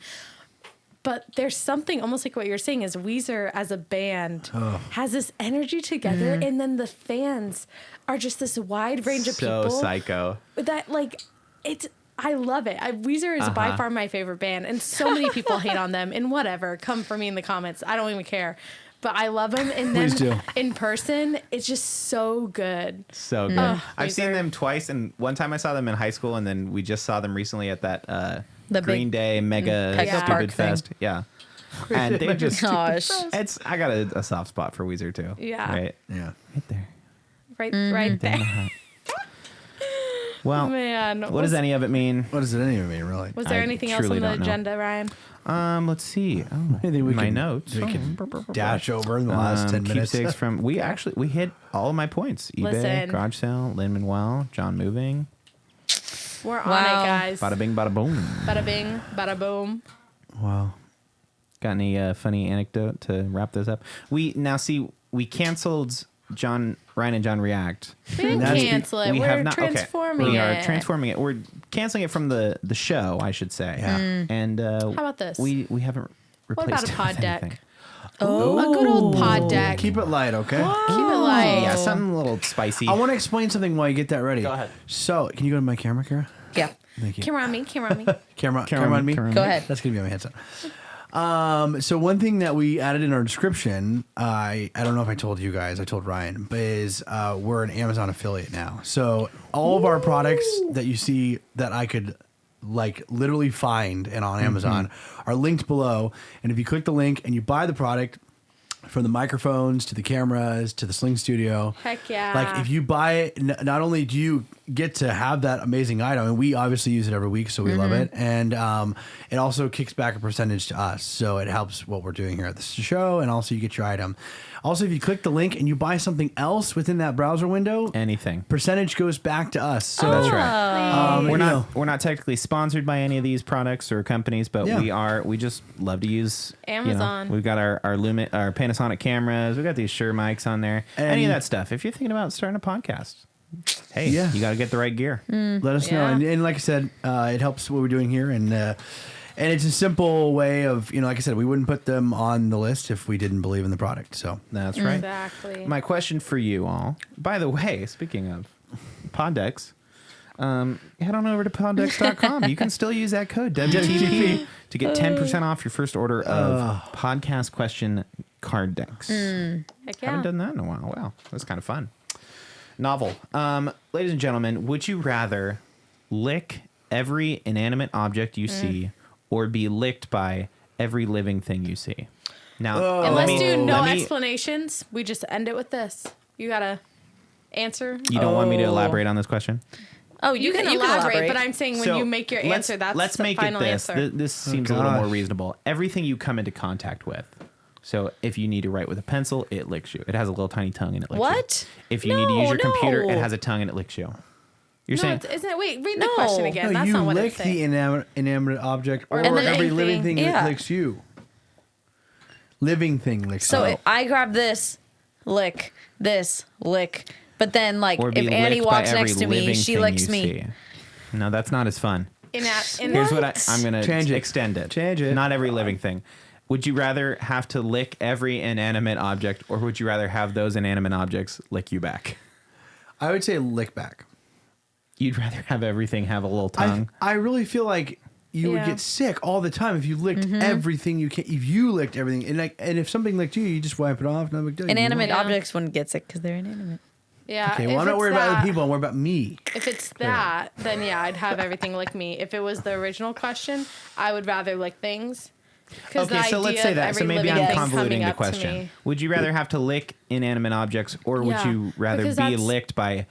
But there's something almost like what you're saying is Weezer as a band has this energy together, and then the fans are just this wide range of So people psycho. that like it's. I love it. Weezer is by far my favorite band, and so many people hate on them. And whatever, come for me in the comments. I don't even care. But I love them, and Please do. then in person, it's just so good. So good. I've seen Weezer. them twice, and one time I saw them in high school, and then we just saw them recently at that The Green big Day Mega Petco Stupid Park thing. Fest. Yeah. And they just Gosh. I got a soft spot for Weezer too. Yeah. Right. Yeah. Right there. Right there. Well, Man. what does any of it mean? What does it anyway mean, really? Was there I anything else truly on the don't know. agenda, Ryan? Let's see. Oh, I think we my can- notes. we can dash over in the last 10 minutes. Keepsakes from we hit all of my points. eBay, Listen. garage sale, Lin-Manuel, John Moving. We're on Wow. it, guys. Bada bing, bada boom. Bada bing, bada boom. Wow. Got any funny anecdote to wrap this up? We canceled Ryan and John React. We didn't That's- cancel it. We're transforming we it. are transforming it. We're canceling it from the show, I should say. Yeah. And How about this? We haven't What replaced about a it pod with deck? anything. A good old pod deck. Keep it light, okay? Keep it light. Yeah, something a little spicy. I want to explain something while you get that ready. Go ahead. So, can you go to my camera, Cara? Yeah. Thank you. Camera on me. Camera on me. Camera Camera on me. camera on Go ahead. That's gonna be on my headset. So one thing that we added in our description, I don't know if I told you guys, I told Ryan, but is we're an Amazon affiliate now. So all of our products that you see that I could like literally find and on Amazon are linked below. And if you click the link and you buy the product, from the microphones to the cameras to the Sling Studio. Heck yeah. Like if you buy it, not only do you get to have that amazing item, and we obviously use it every week, so we love it. And it also kicks back a percentage to us. So it helps what we're doing here at the show. And also you get your item. Also, if you click the link and you buy something else within that browser window, anything. percentage goes back to us. So That's right. we're We're not technically sponsored by any of these products or companies, but Yeah. we just love to use Amazon. We've got our Panasonic cameras. We've got these Shure mics on there. Any of that stuff. If you're thinking about starting a podcast, hey, Yeah. you got to get the right gear. let us know. Yeah. And like I said, it helps what we're doing here. And it's a simple way of, like I said, we wouldn't put them on the list if we didn't believe in the product. So That's right. Exactly. My question for you all. By the way, speaking of pod decks, head on over to poddex.com. You can still use that code WTP to get 10% off your first order of podcast question card decks. Heck yeah. Haven't done that in a while. Wow, that's kind of fun. Novel. Ladies and gentlemen, would you rather lick every inanimate object you see or be licked by every living thing you see? Now, And let let's me- do no let me- explanations. We just end it with this. You gotta answer. You don't want me to elaborate on this question? Oh, You can elaborate, but I'm saying when So, you make your answer, that's let's the make final it this. answer. This seems a little gosh. more reasonable. Everything you come into contact with. So if you need to write with a pencil, it licks you. It has a little tiny tongue and it licks you. What? If you need to use your computer, no. it has a tongue and it licks you. You're No, saying isn't it? Wait, read the No. question again. no, That's you not what lick it's the saying. inanimate object or And then every living anything. thing that Yeah. licks you. Living thing licks So you. I grab this, lick, this, lick. But then, like, or be if Annie licked by walks every next to me, living she thing licks you me. see. No, that's not as fun. Here's what I'm going Change to it. extend it. Change it. Not every living thing. Would you rather have to lick every inanimate object, or would you rather have those inanimate objects lick you back? I would say lick back. You'd rather have everything have a little tongue? I really feel like you would Yeah. get sick all the time if you licked everything you can. If you licked everything, and if something licked you, you just wipe it off. No big deal. Inanimate Yeah. objects wouldn't get sick because they're inanimate. Yeah. Okay, if well, I'm not it's worried about that- other people. I'm worried about me. If it's that, then yeah, I'd have everything lick me. If it was the original question, I would rather lick things. 'Cause Okay, the so let's idea say of that. So every maybe living I'm thing convoluting coming the up to question. me. Would you rather have to lick inanimate objects, or would Yeah, you rather because be that's- licked by,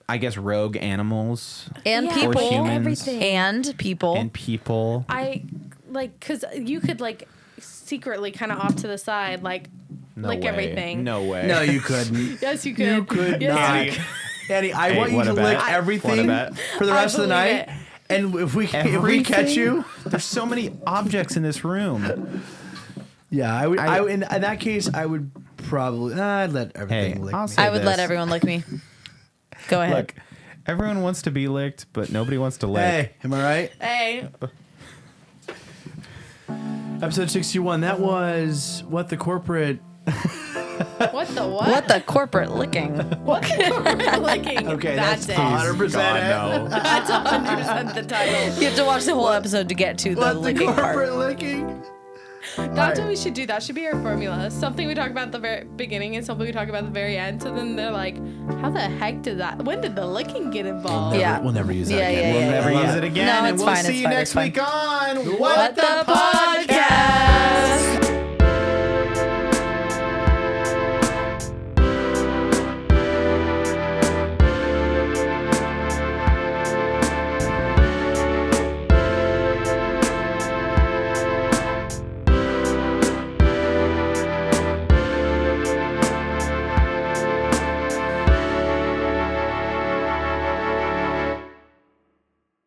I guess, rogue animals And Yeah, or people. humans everything. And people. and people? I like because you could like secretly kind of off to the side like No lick way. everything. No way. No, you couldn't. Yes, you could. You could Yes, not. you could. Eddie, I Hey, want you what to a bet. lick What a everything bet. for the I rest of the believe night. it. And if we catch you, There's so many objects in this room. yeah, I would. In that case, I would probably. I'd let everything lick I'll me. say I would let this. everyone lick me. Go ahead. Look, everyone wants to be licked, but nobody wants to lick. Hey, am I right? Hey, Episode 61. That was what the corporate. what the what? What the corporate licking? What the licking? Okay, that's that's it. 100% God, it. no. That's 100% the title. You have to watch the whole episode to get to the What the licking corporate part. licking? That's what we should do. That should be our formula. Something we talk about at the very beginning and something we talk about at the very end. So then they're like, how the heck did that? When did the licking get involved? Yeah. We'll never use that Yeah, again. yeah, We'll yeah, never yeah. use it again. No, and it's we'll fine, see it's you fine, next it's fine. week on What the Podcast?